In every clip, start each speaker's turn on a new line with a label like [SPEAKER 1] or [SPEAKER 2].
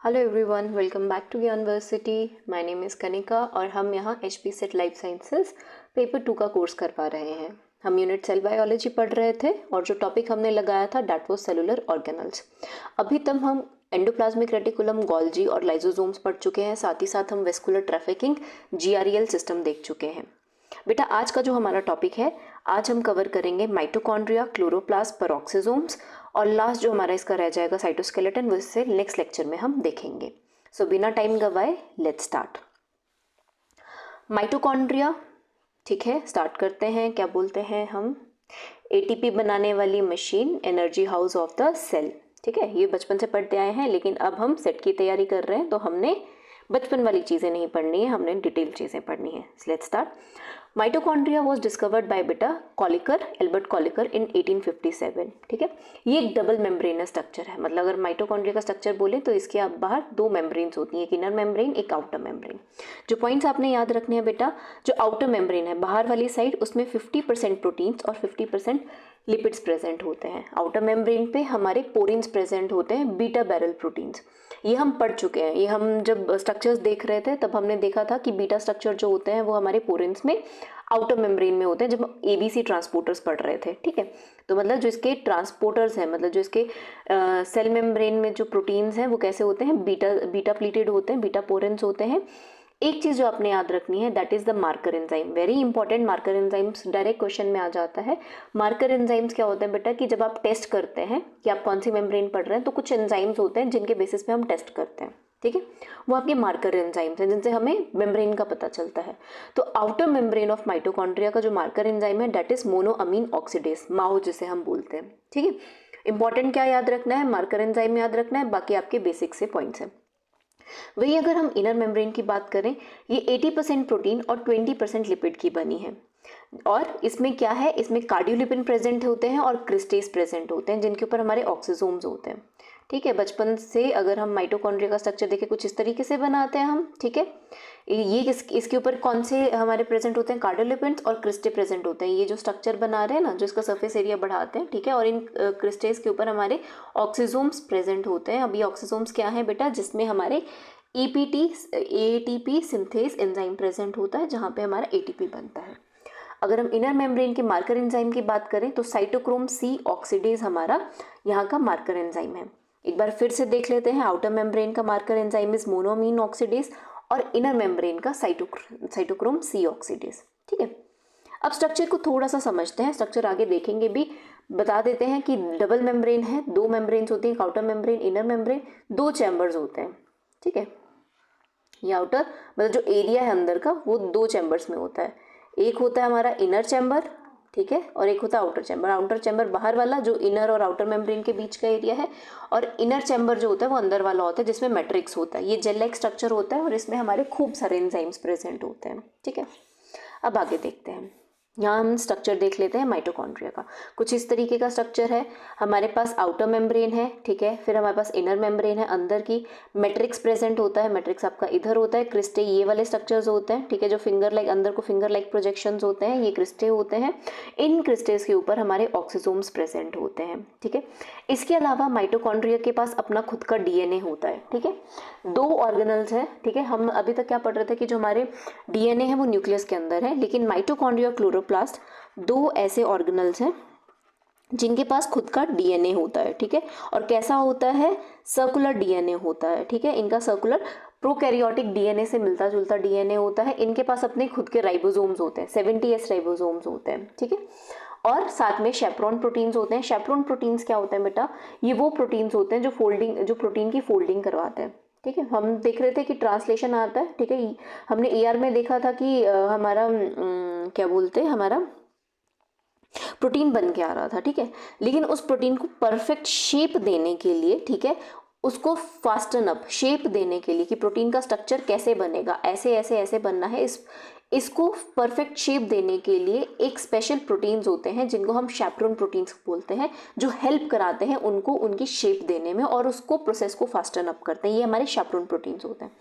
[SPEAKER 1] Hello everyone, welcome back to university. My name is Kanika और हम यहाँ HP SET life sciences paper 2 का course करवा रहे हैं। हम यूनिट सेल बायोलॉजी पढ़ रहे थे और जो टॉपिक हमने लगाया था डैट वाज सेलुलर ऑर्गेनल्स। अभी तक हम एंडोप्लाज्मिक रेटिकुलम, गोल्जी और लाइसोसोम्स पढ़ चुके हैं। साथ ही साथ हम वेस्कुलर ट्रैफिकिंग, GREL सिस्टम देख चुके हैं। बेटा आज का जो हमारा टॉपिक है, आज हम कवर करेंगे माइटोकॉन्ड्रिया, क्लोरोप्लास्ट, पेरोक्सोसोम्स और लास्ट जो हमारा इसका रह जाएगा साइटोस्केलेटन, वो इससे नेक्स्ट लेक्चर में हम देखेंगे। सो बिना टाइम गवाए लेट्स स्टार्ट। माइटोकॉन्ड्रिया, ठीक है, स्टार्ट करते हैं। क्या बोलते हैं हम? ATP बनाने वाली machine, energy house of the cell. ठीक है, ये बचपन से पढ़ते आए हैं, लेकिन अब हम सेट की तैयारी कर रहे हैं तो हमने बचपन वाली चीज़ें नहीं पढ़नी है, हमने डिटेल चीज़ें पढ़नी है। Let's start. Mitochondria was discovered bye बेटा कॉलिकर, एल्बर्ट कॉलिकर इन 1857। ठीक है, ये एक डबल मेम्ब्रेनस स्ट्रक्चर है। मतलब अगर माइटोकॉन्ड्रिया का स्ट्रक्चर बोले तो इसके आप बाहर दो मेम्ब्रेन्स होती हैं, एक इनर मेम्ब्रेन, एक आउटर मेम्ब्रेन। जो पॉइंट्स आपने याद रखने हैं बेटा, जो आउटर मेम्ब्रेन है बाहर वाली साइड, उसमें 50% प्रोटीन्स और 50% लिपिड्स प्रेजेंट होते हैं। आउटर मेम्ब्रेन पे हमारे पोरिन्स प्रेजेंट होते हैं, बीटा बैरल प्रोटीन्स। ये हम पढ़ चुके हैं। ये हम जब स्ट्रक्चर्स देख रहे थे तब हमने देखा था कि बीटा स्ट्रक्चर जो होते हैं वो हमारे पोरिन्स में, आउटर मेम्ब्रेन में होते हैं, जब हम ABC ट्रांसपोर्टर्स पढ़ रहे थे। ठीक है, तो मतलब जो इसके ट्रांसपोर्टर्स हैं, मतलब जो इसके सेल मेम्ब्रेन में जो प्रोटीन्स हैं वो कैसे होते हैं, बीटा प्लीटेड होते हैं, बीटा पोरेंस होते हैं। एक चीज़ जो आपने याद रखनी है, that is the marker enzyme. Very important, marker enzymes direct question में आ जाता है। मार्कर एंजाइम्स क्या होते हैं बेटा, कि जब आप टेस्ट करते हैं कि आप कौन सी मेम्ब्रेन पढ़ रहे हैं, तो कुछ एंजाइम्स होते हैं जिनके बेसिस पे हम टेस्ट करते हैं। ठीक है, वो आपके मार्कर एंजाइम्स हैं जिनसे हमें मेम्ब्रेन का पता चलता है। तो आउटर मेम्ब्रेन ऑफ माइटोकॉन्ड्रिया का जो मार्कर एंजाइम है, दैट इज मोनोअमीन ऑक्सीडेज, माओ जिसे हम बोलते हैं। ठीक है, इंपॉर्टेंट क्या याद रखना है, मार्कर एंजाइम याद रखना है, बाकी आपके बेसिक से पॉइंट्स हैं। वही अगर हम इनर मेम्ब्रेन की बात करें, ये 80% प्रोटीन और 20% लिपिड की बनी है। और इसमें क्या है, इसमें कार्डियोलिपिन प्रेजेंट होते हैं और क्रिस्टेस प्रेजेंट होते हैं, जिनके ऊपर हमारे ऑक्सीसोम्स होते हैं। ठीक है, बचपन से अगर हम माइटोकॉन्ड्रिया का स्ट्रक्चर देखें, कुछ इस तरीके से बनाते हैं हम। ठीक है, ये इसके ऊपर कौन से हमारे प्रेजेंट होते हैं, कार्डियोलिपिन्स और क्रिस्टे प्रेजेंट होते हैं। ये जो स्ट्रक्चर बना रहे हैं ना, जो इसका सरफेस एरिया बढ़ाते हैं। ठीक है, और इन क्रिस्टेस के ऊपर हमारे ऑक्सीसोम्स प्रेजेंट होते हैं। अब ये ऑक्सीसोम्स क्या है बेटा, जिसमें हमारे ATP सिंथेस एंजाइम प्रेजेंट होता है, जहाँ पे हमारा ATP बनता है। अगर हम इनर मेम्ब्रेन के मार्कर एंजाइम की बात करें तो साइटोक्रोम C ऑक्सीडेज हमारा यहाँ का मार्कर एंजाइम है। एक बार फिर से देख लेते हैं, आउटर मेम्ब्रेन का marker enzyme is monoamine oxidase और इनर मेम्ब्रेन का साइटोक्रोम C ऑक्सीडेज। ठीक है, अब स्ट्रक्चर को थोड़ा सा समझते हैं, स्ट्रक्चर आगे देखेंगे भी। बता देते हैं कि डबल मेम्ब्रेन है, दो मेम्ब्रेन्स होती हैं, आउटर मेम्ब्रेन, इनर मेम्ब्रेन, दो चैम्बर्स होते हैं। ठीक है, ये आउटर मतलब जो एरिया है अंदर का, वो दो चैम्बर्स में होता है। एक होता है हमारा इनर चैम्बर, ठीक है, और एक होता है आउटर चैम्बर। आउटर चैम्बर बाहर वाला जो इनर और आउटर मेम्ब्रेन के बीच का एरिया है, और इनर चैम्बर जो होता है वो अंदर वाला होता है, जिसमें मैट्रिक्स होता है। ये जेल लाइक स्ट्रक्चर होता है और इसमें हमारे खूब सारे एंजाइम्स प्रेजेंट होते हैं। ठीक है, अब आगे देखते हैं। यहाँ हम स्ट्रक्चर देख लेते हैं माइटोकॉन्ड्रिया का। कुछ इस तरीके का स्ट्रक्चर है। हमारे पास आउटर मेम्ब्रेन है, ठीक है, फिर हमारे पास इनर मेम्ब्रेन है, अंदर की मैट्रिक्स प्रेजेंट होता है। मैट्रिक्स आपका इधर होता है, क्रिस्टे ये वाले स्ट्रक्चर्स होते हैं। ठीक है, जो फिंगर लाइक, अंदर को फिंगर लाइक प्रोजेक्शंस होते हैं, ये क्रिस्टे होते हैं। इन क्रिस्टेस के ऊपर हमारे ऑक्सीसोम्स प्रेजेंट होते हैं। ठीक है, इसके अलावा माइटोकॉन्ड्रिया के पास अपना खुद का DNA होता है। ठीक है, दो ऑर्गेनल्स हैं। ठीक है, हम अभी तक क्या पढ़ रहे थे कि जो हमारे DNA है वो न्यूक्लियस के अंदर है, लेकिन माइटोकॉन्ड्रिया, क्लोरोप्लास्ट, दो ऐसे ऑर्गेनल्स हैं जिनके पास खुद का DNA होता है। ठीक है, और कैसा होता है, सर्कुलर DNA होता है। ठीक है, इनका सर्कुलर प्रोकैरियोटिक DNA से मिलता जुलता DNA होता है। इनके पास अपने खुद के राइबोसोम्स होते हैं, 70S राइबोसोम्स होते हैं। ठीक है, और साथ में शेप्रोन प्रोटीन्स होते हैं। शेप्रोन प्रोटीन्स क्या होते हैं बेटा, ये वो प्रोटीन्स होते हैं जो प्रोटीन की फोल्डिंग करवाते हैं। ठीक है, हम देख रहे थे कि ट्रांसलेशन आता है। ठीक है, हमने ER में देखा था कि हमारा क्या बोलते हैं, हमारा प्रोटीन बन के आ रहा था। ठीक है, लेकिन उस प्रोटीन को परफेक्ट शेप देने के लिए, ठीक है, उसको फास्टन अप शेप देने के लिए कि प्रोटीन का स्ट्रक्चर कैसे बनेगा, ऐसे ऐसे ऐसे बनना है, इसको परफेक्ट शेप देने के लिए एक स्पेशल प्रोटीन्स होते हैं जिनको हम शेप्रोन प्रोटीन्स बोलते हैं, जो हेल्प कराते हैं उनको उनकी शेप देने में और उसको प्रोसेस को फास्टन अप करते हैं। ये हमारे शेप्रोन प्रोटीन्स होते हैं।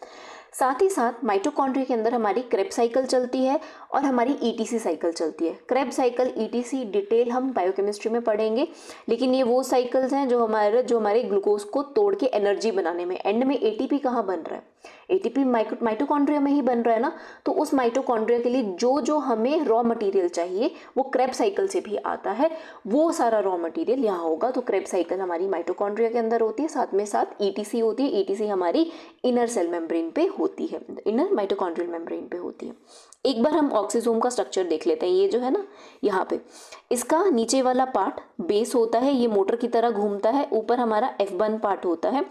[SPEAKER 1] साथ ही साथ माइटोकॉन्ड्रिया के अंदर हमारी क्रेब्स साइकिल चलती है और हमारी ईटीसी साइकिल चलती है। क्रेब्स साइकिल, ईटीसी डिटेल हम बायोकेमिस्ट्री में पढ़ेंगे, लेकिन ये वो साइकिल्स हैं जो हमारे ग्लूकोज को तोड़ के एनर्जी बनाने में, एंड में एटीपी कहाँ बन रहा है, एटीपी माइटोकॉन्ड्रिया में ही बन रहा है ना। तो उस माइटोकॉन्ड्रिया के लिए जो जो हमें रॉ मटेरियल चाहिए वो क्रेब्स साइकिल से भी आता है, वो सारा रॉ मटेरियल यहाँ होगा। तो क्रेब्स साइकिल हमारी माइटोकॉन्ड्रिया के अंदर होती है, साथ में साथ ईटीसी होती है। ईटीसी हमारी इनर सेल मेम्ब्रेन पे होती है, इनर माइटोकॉन्ड्रियल मेम्ब्रेन पे होती है। एक बार हम ऑक्सीसोम का स्ट्रक्चर देख लेते हैं। ये जो है ना यहाँ पे, इसका नीचे वाला पार्ट बेस होता है, ये मोटर की तरह घूमता है। ऊपर हमारा F1 पार्ट होता है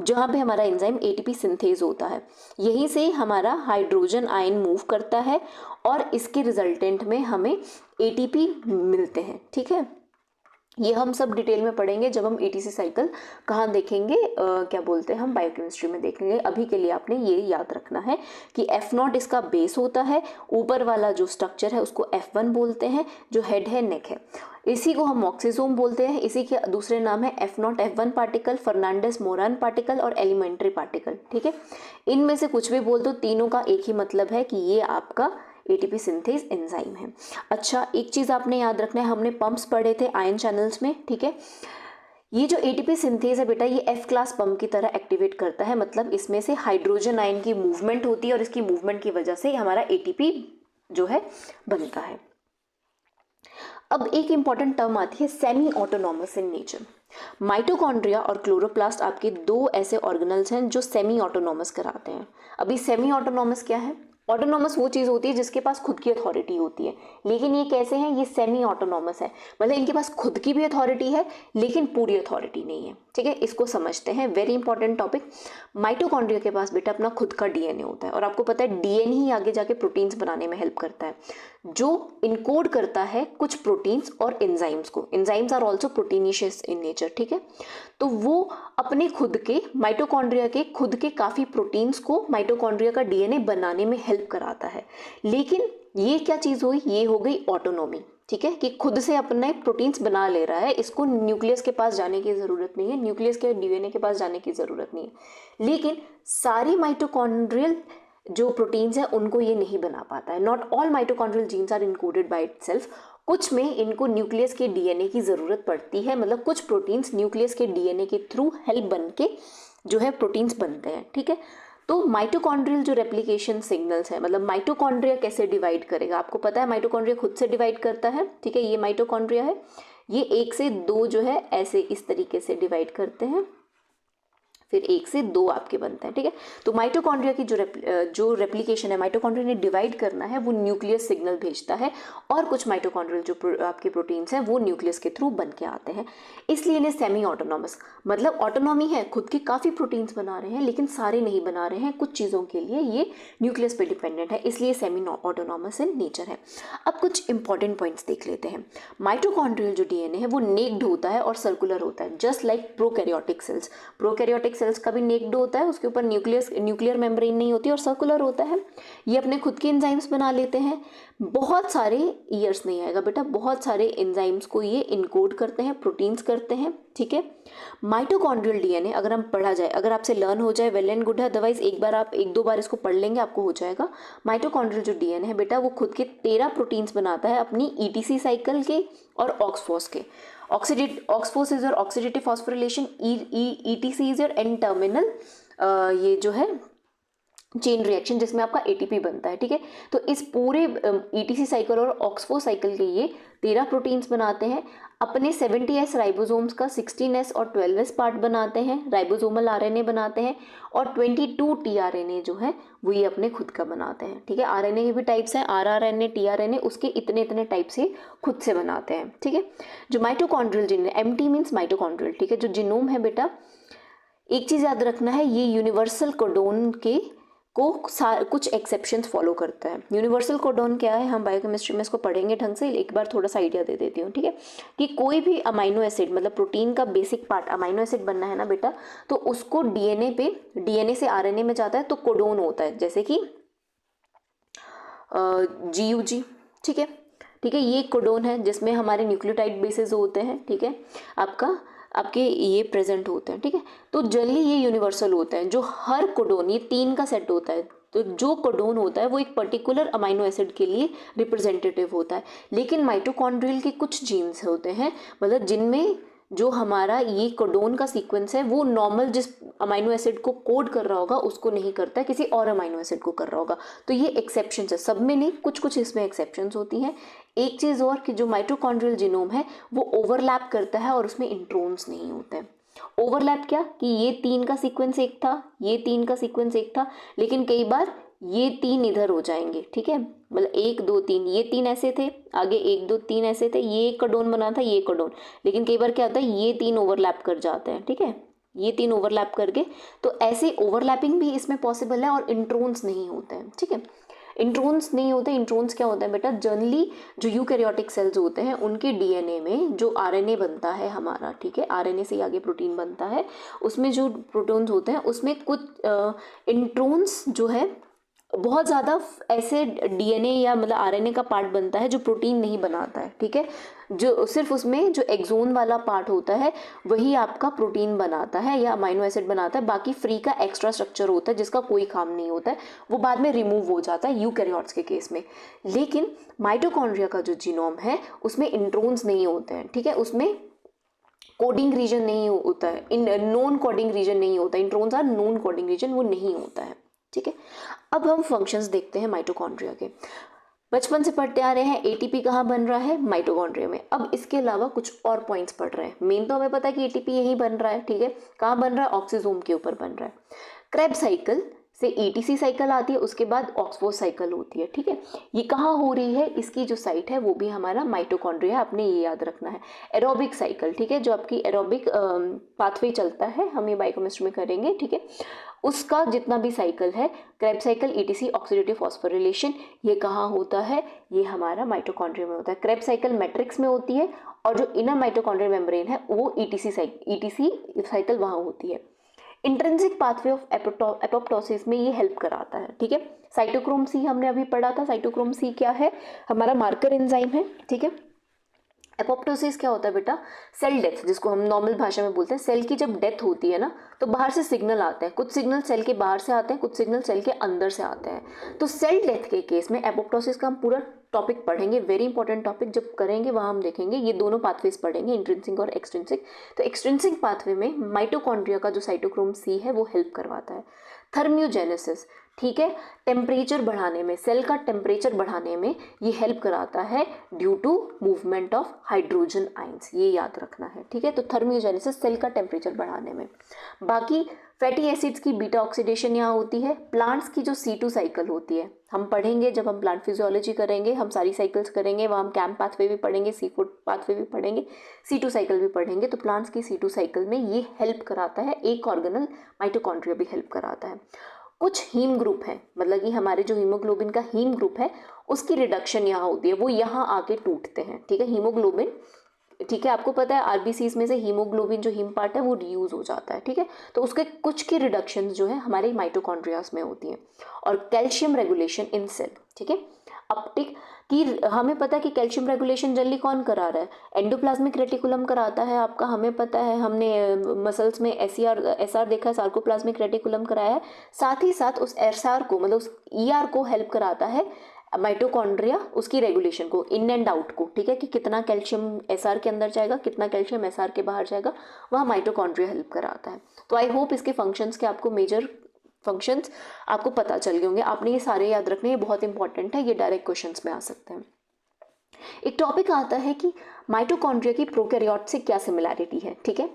[SPEAKER 1] जहाँ पे हमारा एंजाइम एटीपी सिंथेज होता है। यहीं से हमारा हाइड्रोजन आयन मूव करता है और इसके रिजल्टेंट में हमें एटीपी मिलते हैं। ठीक है, ये हम सब डिटेल में पढ़ेंगे जब हम ईटीसी साइकिल कहाँ देखेंगे, क्या बोलते हैं हम बायोकेमिस्ट्री में देखेंगे। अभी के लिए आपने ये याद रखना है कि F0 इसका बेस होता है, ऊपर वाला जो स्ट्रक्चर है उसको F1 बोलते हैं, जो हेड है नेक है, इसी को हम ऑक्सीसोम बोलते हैं। इसी के दूसरे नाम है F0 F1 पार्टिकल, फर्नांडिस मोरन पार्टिकल और एलिमेंट्री पार्टिकल। ठीक है, इनमें से कुछ भी बोल दो, तीनों का एक ही मतलब है कि ये आपका एटीपी सिंथेज एंजाइम है। अच्छा, एक चीज़ आपने याद रखना है, हमने पंप्स पढ़े थे आयन चैनल्स में। ठीक है, ये जो एटीपी सिंथेज है बेटा, ये F क्लास पंप की तरह एक्टिवेट करता है, मतलब इसमें से हाइड्रोजन आयन की मूवमेंट होती है और इसकी मूवमेंट की वजह से हमारा एटीपी जो है बनता है। अब एक इंपॉर्टेंट टर्म आती है semi autonomous in nature. Mitochondria और क्लोरोप्लास्ट आपके दो ऐसे ऑर्गेनल्स हैं जो सेमी ऑटोनॉमस कराते हैं। अभी सेमी ऑटोनॉमस क्या है? ऑटोनॉमस वो चीज़ होती है जिसके पास खुद की अथॉरिटी होती है, लेकिन ये कैसे हैं? ये सेमी ऑटोनॉमस है, मतलब इनके पास खुद की भी अथॉरिटी है लेकिन पूरी अथॉरिटी नहीं है। ठीक है, इसको समझते हैं, वेरी इंपॉर्टेंट टॉपिक। माइटोकॉन्ड्रिया के पास बेटा अपना खुद का डीएनए होता है और आपको पता है डीएनए ही आगे जाके प्रोटीन्स बनाने में हेल्प करता है, जो इनकोड करता है कुछ प्रोटीन्स और एंजाइम्स को। Enzymes are also proteinaceous in nature. ठीक है, तो वो अपने खुद के माइटोकॉन्ड्रिया के खुद के काफ़ी प्रोटीन्स को माइटोकॉन्ड्रिया का डीएनए बनाने में हेल्प कराता है। लेकिन ये क्या चीज़ हुई? ये हो गई ऑटोनॉमी। ठीक है, कि खुद से अपने प्रोटीन्स बना ले रहा है, इसको न्यूक्लियस के पास जाने की ज़रूरत नहीं है, न्यूक्लियस के डीएनए के पास जाने की ज़रूरत नहीं है। लेकिन सारी माइटोकॉन्ड्रियल जो प्रोटीन्स हैं उनको ये नहीं बना पाता है। Not all mitochondrial genes are encoded by itself. कुछ में इनको न्यूक्लियस के डीएनए की ज़रूरत पड़ती है, मतलब कुछ प्रोटीन्स न्यूक्लियस के डीएनए के थ्रू हेल्प बन के जो है प्रोटीन्स बनते हैं। ठीक है, तो माइटोकॉन्ड्रियल जो रेप्लिकेशन सिग्नल्स है, मतलब माइटोकॉन्ड्रिया कैसे डिवाइड करेगा, आपको पता है माइटोकॉन्ड्रिया खुद से डिवाइड करता है। ठीक है, ये माइटोकॉन्ड्रिया है, ये 1 से 2 जो है ऐसे इस तरीके से डिवाइड करते हैं, फिर 1 से 2 आपके बनते हैं। ठीक है, तो माइटोकॉन्ड्रिया की जो रेप्लिकेशन है, माइटोकॉन्ड्रिया ने डिवाइड करना है, वो न्यूक्लियस सिग्नल भेजता है और कुछ माइटोकॉन्ड्रियल जो आपके प्रोटीन्स हैं वो न्यूक्लियस के थ्रू बन के आते हैं। इसलिए इन्हें सेमी ऑटोनॉमस, मतलब ऑटोनॉमी है, खुद के काफ़ी प्रोटीन्स बना रहे हैं लेकिन सारे नहीं बना रहे हैं, कुछ चीज़ों के लिए ये न्यूक्लियस पे डिपेंडेंट है, इसलिए सेमी ऑटोनॉमस इन नेचर है। अब कुछ इंपॉर्टेंट पॉइंट्स देख लेते हैं। माइटोकॉन्ड्रियल जो डीएनए है वो नेक्ड होता है और सर्कुलर होता है, just like prokaryotic cells. Prokaryotic cells का भी नेक्ड होता है, उसके ऊपर न्यूक्लियर मेम्ब्रेन नहीं होती और सर्कुलर होता है। ये अपने खुद के एंजाइम्स बना लेते हैं, बहुत सारे ईयर्स नहीं आएगा बेटा, बहुत सारे एंजाइम्स को ये इनकोड करते हैं, प्रोटीन्स करते हैं। ठीक है, माइटोकॉन्ड्रियल डीएनए अगर हम पढ़ा जाए, अगर आपसे लर्न हो जाए वेल एंड गुड है, अदरवाइज एक बार आप 1-2 बार इसको पढ़ लेंगे आपको हो जाएगा। माइटोकॉन्ड्रियल जो डीएनए है बेटा वो खुद के 13 प्रोटीन्स बनाता है अपनी ईटीसी साइकिल के और ऑक्सफॉस के। Oxphos is your oxidative phosphorylation, ETC is your N terminal ये जो है चेन रिएक्शन जिसमें आपका एटीपी बनता है। ठीक है, तो इस पूरे ईटीसी साइकिल और ऑक्सफॉस साइकिल के ये 13 प्रोटीन्स बनाते हैं, अपने 70S राइबोसोम्स का 16S और 12S पार्ट बनाते हैं, राइबोसोमल आरएनए बनाते हैं, और 22 टीआरएनए जो है वो ये अपने खुद का बनाते हैं। ठीक है, आरएनए के भी टाइप्स हैं, आरआरएनए, टीआरएनए, उसके इतने इतने टाइप्स ये खुद से बनाते हैं। ठीक है, जो माइटोकॉन्ड्रियल जीन है, एमटी मीन्स माइटोकॉन्ड्रियल। ठीक है, जो जीनोम है बेटा, एक चीज़ याद रखना है, ये यूनिवर्सल कोडोन के को कुछ एक्सेप्शंस फॉलो करता है। यूनिवर्सल कोडोन क्या है, हम बायोकेमिस्ट्री में इसको पढ़ेंगे ढंग से, एक बार थोड़ा सा आइडिया दे देती हूँ। ठीक है, कि कोई भी अमाइनो एसिड, मतलब प्रोटीन का बेसिक पार्ट अमाइनो एसिड बनना है ना बेटा, तो उसको डीएनए से आरएनए में जाता है तो कोडोन होता है, जैसे कि GUG। ठीक है, ये कोडोन है जिसमें हमारे न्यूक्लियोटाइड बेसेस होते हैं। ठीक है, आपका आपके ये प्रेजेंट होते हैं, ठीक है। तो जनरली ये यूनिवर्सल होता है, जो हर कोडोन, ये 3 का सेट होता है, तो जो कोडोन होता है वो एक पर्टिकुलर अमाइनो एसिड के लिए रिप्रेजेंटेटिव होता है। लेकिन माइटोकॉन्ड्रियल के कुछ जीन्स होते हैं, मतलब जिनमें जो हमारा ये कोडोन का सीक्वेंस है वो नॉर्मल जिस अमाइनो एसिड को कोड कर रहा होगा उसको नहीं करता है, किसी और अमाइनो एसिड को कर रहा होगा। तो ये एक्सेप्शंस है, सब में नहीं, कुछ कुछ इसमें एक्सेप्शंस होती हैं। एक चीज़ और कि जो माइटोकॉन्ड्रियल जीनोम है वो ओवरलैप करता है और उसमें इंट्रोन्स नहीं होते हैं। ओवरलैप क्या कि ये 3 का सीक्वेंस एक था, ये 3 का सीक्वेंस एक था, लेकिन कई बार ये 3 इधर हो जाएंगे, ठीक है। मतलब 1 2 3, ये 3 ऐसे थे, आगे 1 2 3 ऐसे थे, ये एक कोडोन बना था, ये कोडोन, लेकिन कई बार क्या होता है ये 3 ओवरलैप कर जाते हैं, ठीक है, ये 3 ओवरलैप करके। तो ऐसे ओवरलैपिंग भी इसमें पॉसिबल है और इंट्रोन्स नहीं होते हैं, ठीक है। इंट्रोन्स नहीं होते। इंट्रोन्स क्या होता है बेटा, जनरली जो यूकैरियोटिक सेल्स होते हैं उनके डीएनए में जो आरएनए बनता है हमारा, ठीक है, आरएनए से आगे प्रोटीन बनता है, उसमें जो प्रोटॉन्स होते हैं उसमें कुछ इंट्रोन्स जो है बहुत ज़्यादा ऐसे डीएनए या मतलब आरएनए का पार्ट बनता है जो प्रोटीन नहीं बनाता है, ठीक है। जो सिर्फ उसमें जो एक्सोन वाला पार्ट होता है वही आपका प्रोटीन बनाता है या अमाइनो एसिड बनाता है, बाकी फ्री का एक्स्ट्रा स्ट्रक्चर होता है जिसका कोई काम नहीं होता है, वो बाद में रिमूव हो जाता है यूकैरियोट्स के केस में। लेकिन माइटोकॉन्ड्रिया का जो जीनोम है उसमें इंट्रोन्स नहीं होते हैं, ठीक है, उसमें कोडिंग रीजन नहीं होता है, इन नॉन कोडिंग रीजन नहीं होता, introns are non coding region, वो नहीं होता है, ठीक है। अब हम फंक्शंस देखते हैं माइटोकॉन्ड्रिया के। बचपन से पढ़ते आ रहे हैं एटीपी कहाँ बन रहा है, माइटोकॉन्ड्रिया में। अब इसके अलावा कुछ और पॉइंट्स पढ़ रहे हैं। मेन तो हमें पता है कि एटीपी यहीं बन रहा है, ठीक है। कहाँ बन रहा है, ऑक्सीजोम के ऊपर बन रहा है। क्रेब्स साइकिल से ईटीसी साइकिल आती है, उसके बाद ऑक्सफोर्ड साइकिल होती है, ठीक है। ये कहाँ हो रही है, इसकी जो साइट है वो भी हमारा माइटोकॉन्ड्रिया है, आपने ये याद रखना है। एरोबिक साइकिल, ठीक है, जो आपकी एरोबिक पाथवे चलता है, हम ये बायोकेमिस्ट्री में करेंगे, ठीक है। उसका जितना भी साइकिल है, Krebs cycle, etc, oxidative phosphorylation, ये कहाँ होता है, ये हमारा माइटोकॉन्ड्रिया में होता है। क्रेब्स साइकिल मैट्रिक्स में होती है और जो इनर माइटोकॉन्ड्रियल मेम्ब्रेन है वो ईटीसी साइकिल वहाँ होती है। इंट्रिंसिक पाथवे ऑफ एपोप्टोसिस में ये हेल्प कराता है, ठीक है। साइटोक्रोम सी हमने अभी पढ़ा था। साइटोक्रोम सी क्या है, हमारा मार्कर एंजाइम है, ठीक है। एपोप्टोसिस क्या होता है बेटा, सेल डेथ, जिसको हम नॉर्मल भाषा में बोलते हैं। सेल की जब डेथ होती है ना तो बाहर से सिग्नल आते हैं, कुछ सिग्नल सेल के बाहर से आते हैं, कुछ सिग्नल सेल के अंदर से आते हैं। तो सेल डेथ के केस में एपोप्टोसिस का हम पूरा टॉपिक पढ़ेंगे, वेरी इंपॉर्टेंट टॉपिक, जब करेंगे वहाँ हम देखेंगे ये दोनों पाथवेज पढ़ेंगे, इंट्रिंसिक और एक्सट्रिंसिक। तो एक्सट्रिंसिक पाथवे में माइटोकॉन्ड्रिया का जो साइटोक्रोम सी है वो हेल्प करवाता है। थर्मियोजेनेसिस, ठीक है, टेम्परेचर बढ़ाने में, सेल का टेम्परेचर बढ़ाने में ये हेल्प कराता है due to movement of hydrogen ions, ये याद रखना है, ठीक है। तो थर्मियोजेनेसिस सेल का टेम्परेचर बढ़ाने में। बाकी फैटी एसिड्स की बीटा ऑक्सीडेशन यहाँ होती है। प्लांट्स की जो C2 साइकिल होती है, हम पढ़ेंगे जब हम प्लांट फिजियोलॉजी करेंगे, हम सारी साइकिल्स करेंगे, वहाँ हम कैम्प पाथवे भी पढ़ेंगे, C4 पाथवे भी पढ़ेंगे, C2 साइकिल भी पढ़ेंगे। तो प्लांट्स की C2 साइकिल में ये हेल्प कराता है। एक ऑर्गेनल माइटोकॉन्ड्रिया भी हेल्प कराता है। कुछ हीम ग्रुप है, मतलब कि हमारे जो हीमोग्लोबिन का हीम ग्रुप है उसकी रिडक्शन यहाँ होती है, वो यहाँ आके टूटते हैं, ठीक है। हीमोग्लोबिन, ठीक है, आपको पता है आरबीसीज में से हीमोग्लोबिन जो हीम पार्ट है वो रीयूज हो जाता है, ठीक है। तो उसके कुछ की रिडक्शन जो है हमारे माइटोकॉन्ड्रियाज में होती है। और कैल्शियम रेगुलेशन इन सेल, ठीक है, अपटिक की हमें पता है कि कैल्शियम रेगुलेशन जनरली कौन करा रहा है, एंडोप्लाज्मिक रेटिकुलम कराता है आपका, हमें पता है, हमने मसल्स में एसआर देखा है, सार्कोप्लाज्मिक रेटिकुलम कराया है। साथ ही साथ उस एसआर को, मतलब उस ईआर को हेल्प कराता है माइटोकॉन्ड्रिया, उसकी रेगुलेशन को, इन एंड आउट को, ठीक है, कि कितना कैल्शियम एसआर के अंदर जाएगा, कितना कैल्शियम एसआर के बाहर जाएगा, वह माइटोकॉन्ड्रिया हेल्प कराता है। तो आई होप इसके फंक्शंस के आपको मेजर फंक्शंस आपको पता चल गए होंगे। आपने ये सारे याद रखने, ये बहुत इंपॉर्टेंट है, ये डायरेक्ट क्वेश्चंस में आ सकते हैं। एक टॉपिक आता है कि माइटोकॉन्ड्रिया की प्रोकैरियोट से क्या सिमिलैरिटी है, ठीक है।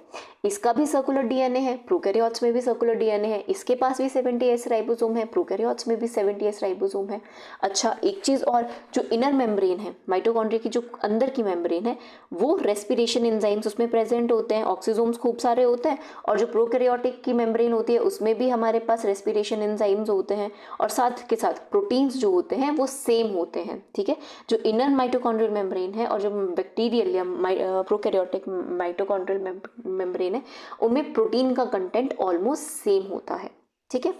[SPEAKER 1] इसका भी सर्कुलर डीएनए है, प्रोकैरियोट्स में भी सर्कुलर डीएनए है, इसके पास भी 70S राइबोसोम है, प्रोकैरियोट्स में भी 70S राइबोसोम है। अच्छा, एक चीज़ और, जो इनर मेम्ब्रेन है माइटोकॉन्ड्रिया की, जो अंदर की मेम्ब्रेन है, वो रेस्पिरेशन एंजाइम्स उसमें प्रेजेंट होते हैं, ऑक्सीजोम्स खूब सारे होते हैं। और जो प्रोकैरियोटिक की मेम्ब्रेन होती है उसमें भी हमारे पास रेस्पिरेशन एंजाइम्स होते हैं, और साथ के साथ प्रोटीन्स जो होते हैं वो सेम होते हैं, ठीक है। जो इनर माइटोकॉन्ड्रियल मेम्ब्रेन है और जो बैक्टीरियल या प्रोकैरियोटिक माइटोकॉन्ड्रियल मेम्ब्रेन है, उनमें प्रोटीन का कंटेंट ऑलमोस्ट सेम होता है, ठीक है।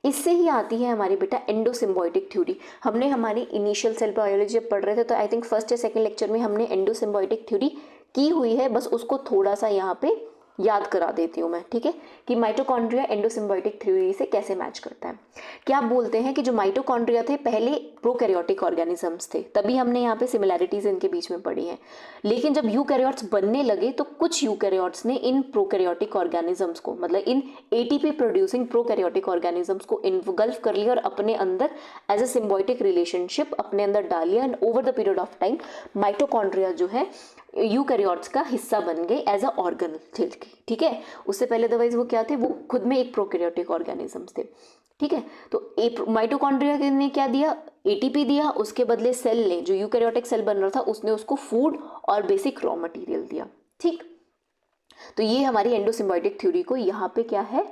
[SPEAKER 1] इससे ही आती है हमारी बेटा एंडोसिम्बायोटिक थ्योरी। हमने हमारी इनिशियल सेल बायोलॉजी जब पढ़ रहे थे तो आई थिंक फर्स्ट या सेकंड लेक्चर में हमने एंडोसिम्बायोटिक थ्योरी की हुई है, बस उसको थोड़ा सा यहाँ पे याद करा देती हूँ मैं, ठीक है, कि माइटोकॉन्ड्रिया एंडोसिम्बायोटिक थ्योरी से कैसे मैच करता है। क्या आप बोलते हैं कि जो माइटोकॉन्ड्रिया थे पहले प्रोकैरियोटिक ऑर्गेनिजम्स थे, तभी हमने यहाँ पे सिमिलैरिटीज इनके बीच में पढ़ी हैं। लेकिन जब यूकैरियोट्स बनने लगे तो कुछ यूकैरियोट्स ने इन प्रोकैरियोटिक ऑर्गेनिजम्स को, मतलब in ATP producing prokaryotic organisms को इन्गल्फ कर लिया और अपने अंदर एज अ सिम्बायोटिक रिलेशनशिप अपने अंदर डाल लिया, and over the period of time mitochondria जो है यूकैरियोट्स का हिस्सा बन गए एज अ ऑर्गन, ठीक है। उससे पहले अदरवाइज वो क्या थे, वो खुद में एक प्रोकैरियोटिक ऑर्गेनिजम्स थे, ठीक है। तो माइटोकॉन्ड्रिया ने क्या दिया, एटीपी दिया, उसके बदले सेल ने, जो यूकैरियोटिक सेल बन रहा था, उसने उसको फूड और बेसिक रॉ मटेरियल दिया, ठीक। तो ये हमारी एंडोसिम्बायोटिक थ्योरी को यहाँ पे क्या है,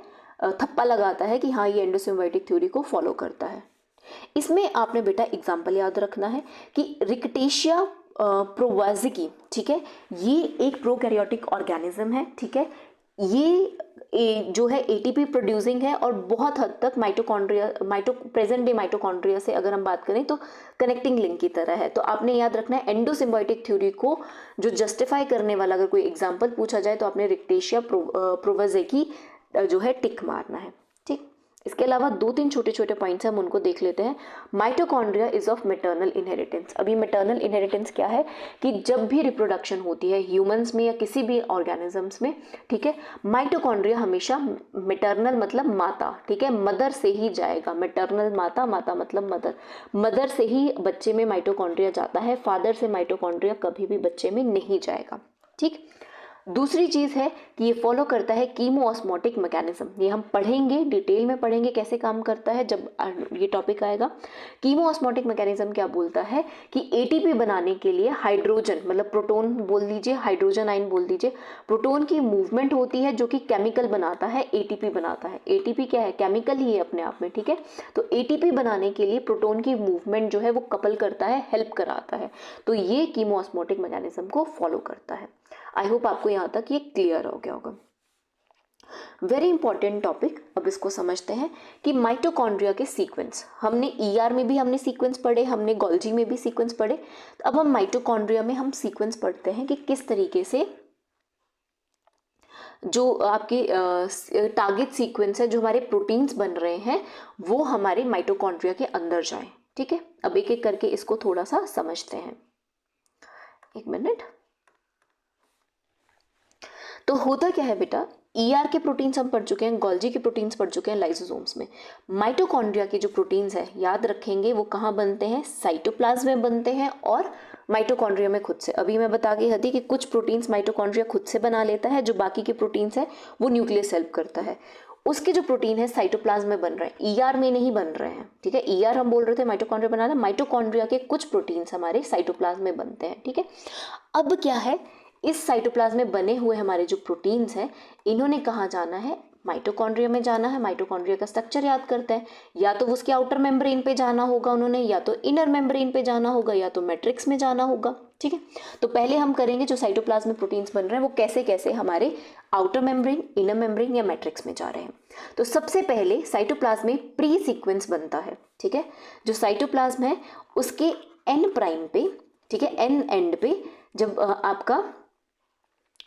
[SPEAKER 1] थप्पा लगाता है कि हाँ ये एंडोसिम्बायोटिक थ्योरी को फॉलो करता है। इसमें आपने बेटा एग्जाम्पल याद रखना है कि रिकटेशिया प्रोवाजिकी, ठीक है, ये एक प्रोकैरियोटिक ऑर्गेनिज्म है, ठीक है। ये जो है एटीपी प्रोड्यूसिंग है और बहुत हद तक माइटोकॉन्ड्रिया प्रेजेंट डे माइटोकॉन्ड्रिया से अगर हम बात करें तो कनेक्टिंग लिंक की तरह है। तो आपने याद रखना है एंडोसिम्बायोटिक थ्योरी को जो जस्टिफाई करने वाला अगर कोई एग्जाम्पल पूछा जाए तो आपने रिकटेशिया प्रोवाजिकी जो है टिक मारना है, ठीक। इसके अलावा 2-3 छोटे छोटे पॉइंट्स हम उनको देख लेते हैं। Mitochondria is of maternal inheritance. अभी मैटरनल इनहेरिटेंस क्या है कि जब भी रिप्रोडक्शन होती है ह्यूमंस में या किसी भी ऑर्गेनिजम्स में, ठीक है, माइटोकॉन्ड्रिया हमेशा मैटरनल मतलब माता, ठीक है, मदर से ही जाएगा। मैटरनल माता, माता मतलब मदर, मदर से ही बच्चे में माइटोकॉन्ड्रिया जाता है, फादर से माइटोकॉन्ड्रिया कभी भी बच्चे में नहीं जाएगा, ठीक। दूसरी चीज है कि ये फॉलो करता है कीमोऑस्मोटिक मैकेनिज्म। ये हम पढ़ेंगे, डिटेल में पढ़ेंगे कैसे काम करता है जब ये टॉपिक आएगा। कीमोऑस्मोटिक मैकेनिज्म क्या बोलता है कि एटीपी बनाने के लिए हाइड्रोजन, मतलब प्रोटॉन बोल दीजिए, हाइड्रोजन आयन बोल दीजिए, प्रोटॉन की मूवमेंट होती है जो कि केमिकल बनाता है, एटीपी बनाता है। एटीपी क्या है, केमिकल ही है अपने आप में, ठीक है। तो एटीपी बनाने के लिए प्रोटॉन की मूवमेंट जो है वो कपल करता है, हेल्प कराता है। तो ये कीमोऑस्मोटिक मैकेनिज्म को फॉलो करता है। आई होप आपको यहाँ तक ये क्लियर हो गया होगा। वेरी इंपॉर्टेंट टॉपिक, अब इसको समझते हैं कि माइटोकॉन्ड्रिया के सीक्वेंस, हमने ईआर में भी हमने सीक्वेंस पढ़े, हमने गोल्जी में भी सीक्वेंस पढ़े, तो अब हम माइटोकॉन्ड्रिया में हम सीक्वेंस पढ़ते हैं कि किस तरीके से जो आपके टारगेट सीक्वेंस है, जो हमारे प्रोटीन्स बन रहे हैं वो हमारे माइटोकॉन्ड्रिया के अंदर जाएं, ठीक है। अब एक एक करके इसको थोड़ा सा समझते हैं, एक मिनट। तो होता क्या है बेटा, ईआर के प्रोटीन्स हम पढ़ चुके हैं, गोल्जी के प्रोटीन्स पढ़ चुके हैं लाइसोसोम्स में। माइटोकॉन्ड्रिया के जो प्रोटीन्स है याद रखेंगे वो कहाँ बनते हैं, साइटोप्लाज्म में बनते हैं और माइटोकॉन्ड्रिया में खुद से। अभी मैं बता गई थी कि कुछ प्रोटीन्स माइटोकॉन्ड्रिया खुद से बना लेता है, जो बाकी के प्रोटीन्स है वो न्यूक्लियस हेल्प करता है। उसके जो प्रोटीन है साइटोप्लाज्म में बन रहे हैं, ईआर में नहीं बन रहे हैं, ठीक है। ईआर हम बोल रहे थे माइटोकॉन्ड्रिया बनाना, माइटोकॉन्ड्रिया के कुछ प्रोटीन्स हमारे साइटोप्लाज्म में बनते हैं, ठीक है। अब क्या है, इस साइटोप्लाज्म में बने हुए हमारे जो प्रोटीन्स हैं इन्होंने कहाँ जाना है, माइटोकॉन्ड्रिया में जाना है। माइटोकॉन्ड्रिया का स्ट्रक्चर याद करते हैं, या तो उसके आउटर मेम्ब्रेन पे जाना होगा उन्होंने, या तो इनर मेम्ब्रेन पे जाना होगा, या तो मैट्रिक्स में जाना होगा, ठीक है। तो पहले हम करेंगे जो साइटोप्लाज्म में प्रोटीन्स बन रहे हैं वो कैसे कैसे हमारे आउटर मेम्ब्रेन, इनर मेम्ब्रेन या मैट्रिक्स में जा रहे हैं। तो सबसे पहले साइटोप्लाज्म में प्री सीक्वेंस बनता है, ठीक है। जो साइटोप्लाज्म है उसके एन प्राइम पे, ठीक है, एन एंड पे जब आपका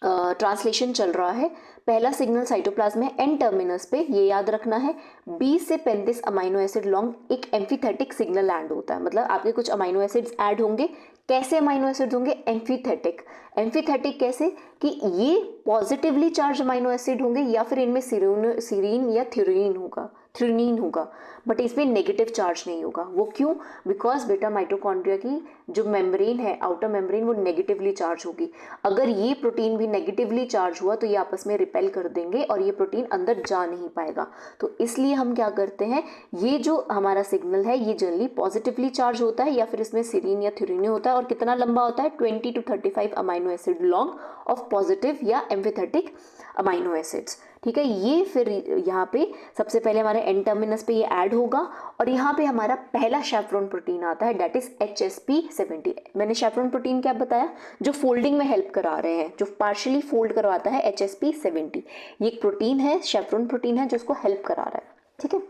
[SPEAKER 1] ट्रांसलेशन चल रहा है, पहला सिग्नल साइटोप्लाज्म में एन टर्मिनस पे, ये याद रखना है, 20 से 35 अमाइनो एसिड लॉन्ग एक एम्फीथेटिक सिग्नल ऐड होता है। मतलब आपके कुछ अमाइनो एसिड्स ऐड होंगे, कैसे अमाइनो एसिड्स होंगे, एम्फीथेटिक। एम्फीथेटिक कैसे कि ये पॉजिटिवली चार्ज अमाइनो एसिड होंगे या फिर इनमें सीरीन या थ्रेनीन होगा, बट इसमें नेगेटिव चार्ज नहीं होगा। वो क्यों, बिकॉज बेटा माइटोकॉन्ड्रिया की जो मेम्ब्रेन है, आउटर मेम्ब्रेन, वो नेगेटिवली चार्ज होगी। अगर ये प्रोटीन भी नेगेटिवली चार्ज हुआ तो ये आपस में रिपेल कर देंगे और ये प्रोटीन अंदर जा नहीं पाएगा। तो इसलिए हम क्या करते हैं, ये जो हमारा सिग्नल है ये जनरली पॉजिटिवली चार्ज होता है या फिर इसमें सीरीन या थ्रेनीन होता है, और कितना लंबा होता है, 20 to 35 amino acid long off positive या एम्फीथेटिक अमाइनो एसिड्स, ठीक है। ये फिर यहाँ पे सबसे पहले हमारे एन टर्मिनस पे ये ऐड होगा और यहाँ पे हमारा पहला शेफ्रॉन प्रोटीन आता है, दैट इज HSP70। मैंने शेफ्रॉन प्रोटीन क्या बताया, जो फोल्डिंग में हेल्प करा रहे हैं, जो पार्शियली फोल्ड करवाता है, HSP70। ये एक प्रोटीन है, शेफ्रॉन प्रोटीन है जो उसको हेल्प करा रहा है, ठीक है।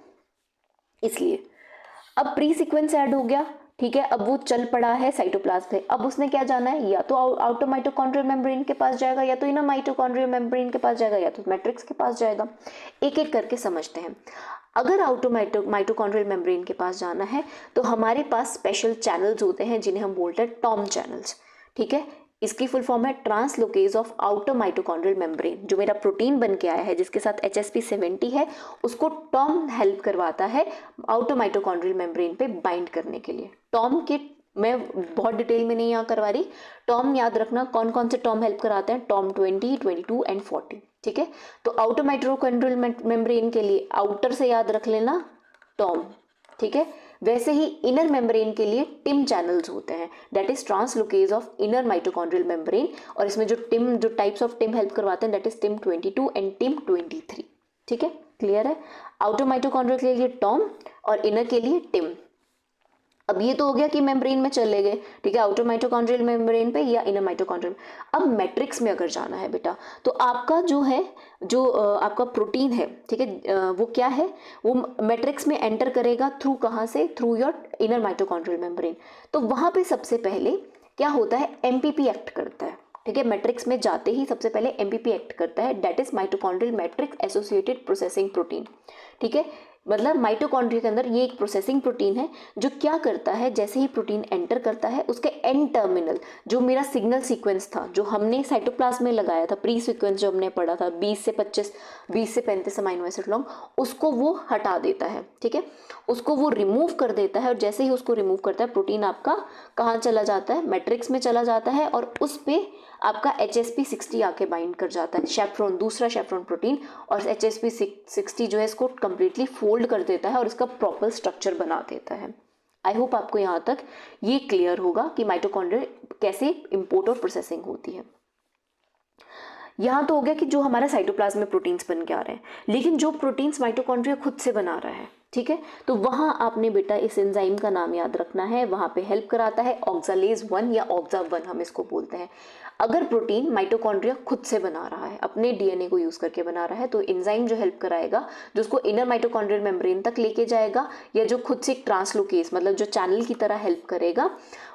[SPEAKER 1] इसलिए अब प्री सीक्वेंस ऐड हो गया, ठीक है। अब वो चल पड़ा है साइटोप्लाज्म में, अब उसने क्या जाना है, या तो आउटर माइटोकॉन्ड्रियल मेम्ब्रेन के पास जाएगा, या तो इनर माइटोकॉन्ड्रियल मेम्ब्रेन के पास जाएगा, या तो मैट्रिक्स के पास जाएगा। एक एक करके समझते हैं। अगर आउटर माइटोकॉन्ड्रियल मेम्ब्रेन के पास जाना है तो हमारे पास स्पेशल चैनल्स होते हैं जिन्हें हम बोलते हैं टॉम चैनल्स। ठीक है, इसकी फुल फॉर्म है translocase of outer mitochondrial membrane. जो मेरा प्रोटीन बन के आया है जिसके साथ HSP70 है, उसको टॉम हेल्प करवाता है आउटर माइटोकॉन्ड्रियल मेम्ब्रेन पे बाइंड करने के लिए। टॉम के मैं बहुत डिटेल में नहीं यहाँ करवा रही, टॉम याद रखना कौन कौन से टॉम हेल्प कराते हैं, टॉम 20, 22 एंड 40। ठीक है, तो आउटर माइटोकॉन्ड्रियल मेम्ब्रेन के लिए आउटर से याद रख लेना टॉम। ठीक है, वैसे ही इनर मेम्ब्रेन के लिए टिम चैनल्स होते हैं, that is translocase of inner mitochondrial membrane. और इसमें जो टाइप्स ऑफ टिम हेल्प करवाते हैं that is TIM 22 and TIM 23। ठीक है, क्लियर है। आउटर माइटोकॉन्ड्रियल के लिए टॉम और इनर के लिए टिम। अब ये तो हो गया कि मेम्ब्रेन में चले गए। ठीक है, आउटर माइटोकॉन्ड्रियल मेम्ब्रेन पे या इनर माइटोकॉन्ड्रियल। अब मैट्रिक्स में अगर जाना है बेटा, तो आपका जो है आपका प्रोटीन है, ठीक है, वो क्या है, वो मैट्रिक्स में एंटर करेगा थ्रू कहाँ से, through your inner mitochondrial membrane. तो वहाँ पे सबसे पहले क्या होता है, MPP एक्ट करता है। ठीक है, मैट्रिक्स में जाते ही सबसे पहले MPP एक्ट करता है, that is mitochondrial matrix associated processing protein. ठीक है, मतलब माइटोकॉन्ड्रिया के अंदर ये एक प्रोसेसिंग प्रोटीन है जो क्या करता है, जैसे ही प्रोटीन एंटर करता है उसके एंड टर्मिनल जो मेरा सिग्नल सीक्वेंस था जो हमने साइटोप्लाज्म में लगाया था, प्री सीक्वेंस जो हमने पढ़ा था 20 से 35 अमीनो एसिड लॉन्ग, उसको वो हटा देता है। ठीक है, उसको वो रिमूव कर देता है और जैसे ही उसको रिमूव करता है प्रोटीन आपका कहाँ चला जाता है, मैट्रिक्स में चला जाता है और उस पे आपका HSP60 आके बाइंड कर जाता है, शेफ्रॉन, दूसरा शेफ्रॉन प्रोटीन, और HSP60 जो है इसको कंप्लीटली फोल्ड कर देता है और इसका प्रॉपर स्ट्रक्चर बना देता है। आई होप आपको यहाँ तक ये क्लियर होगा कि माइटोकॉन्ड्रिया कैसे इंपोर्ट और प्रोसेसिंग होती है। यहाँ तो हो गया कि जो हमारा साइटोप्लाज्म में प्रोटीन्स बन के आ रहे हैं, लेकिन जो प्रोटीन्स माइटोकॉन्ड्रिया खुद से बना रहा है, ठीक है, तो वहाँ आपने बेटा इस एंजाइम का नाम याद रखना है। वहाँ पे हेल्प कराता है ऑक्सालेज 1 या ऑक्सा 1 हम इसको बोलते हैं। अगर प्रोटीन माइटोकॉन्ड्रिया खुद से बना रहा है, अपने DNA को यूज़ करके बना रहा है, तो एंजाइम जो हेल्प कराएगा, जो उसको इनर माइटोकॉन्ड्रियल मेम्ब्रेन तक लेके जाएगा, या जो खुद से एक ट्रांसलोकेज मतलब जो चैनल की तरह हेल्प करेगा,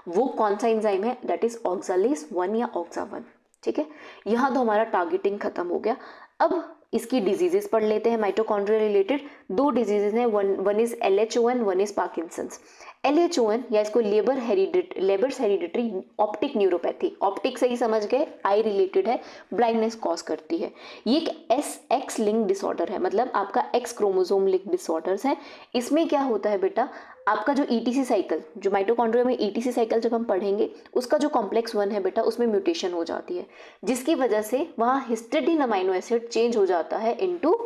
[SPEAKER 1] वो कौन सा एंजाइम है, दैट इज ऑक्सालेज 1 या ऑक्सा 1। ठीक है, यहाँ तो हमारा टारगेटिंग खत्म हो गया। अब इसकी डिजीजेस पढ़ लेते हैं माइटोकॉन्ड्रिया रिलेटेड। 2 डिजीजेस हैं, one is LH01, one is Parkinson's. LH01 या इसको labours hereditary optic neuropathy, optic से ही समझ गए, आई रिलेटेड है, ब्लाइंडनेस कॉज करती है। ये एक SX लिंक डिसऑर्डर है, मतलब आपका X क्रोमोसोम लिंक डिसऑर्डर्स है। इसमें क्या होता है बेटा, आपका जो ETC साइकिल, जो माइटोकॉन्ड्रिया में ETC साइकिल जब हम पढ़ेंगे, उसका जो कॉम्प्लेक्स 1 है बेटा, उसमें म्यूटेशन हो जाती है, जिसकी वजह से वहाँ हिस्टिडीन अमीनो एसिड चेंज हो जाता है इनटू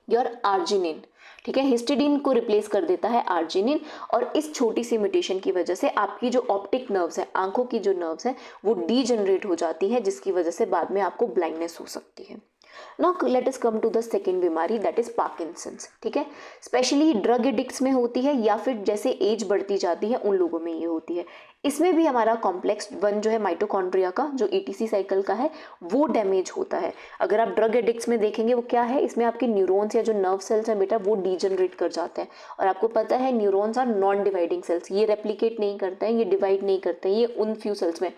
[SPEAKER 1] योर आर्जिनिन। ठीक है, हिस्टिडीन को रिप्लेस कर देता है आर्जिनिन, और इस छोटी सी म्यूटेशन की वजह से आपकी जो ऑप्टिक नर्व्स है, आंखों की जो नर्व्स है, वो डीजनरेट हो जाती है, जिसकी वजह से बाद में आपको ब्लाइंडनेस हो सकती है। Now let us come to the second बीमारी, दैट इज पार्किंसंस। ठीक है, स्पेशली ड्रग एडिक्ट्स में होती है या फिर जैसे एज बढ़ती जाती है उन लोगों में ये होती है। इसमें भी हमारा कॉम्प्लेक्स 1 जो है माइटोकॉन्ड्रिया का, जो ETC साइकिल का है, वो डैमेज होता है। अगर आप ड्रग एडिक्ट्स में देखेंगे वो क्या है, इसमें आपके न्यूरॉन्स या जो नर्व सेल्स हैं बेटा, वो डीजनरेट कर जाते हैं। और आपको पता है neurons are non dividing cells, ये रेप्लिकेट नहीं करते हैं, ये डिवाइड नहीं करते हैं, ये उन फ्यू सेल्स में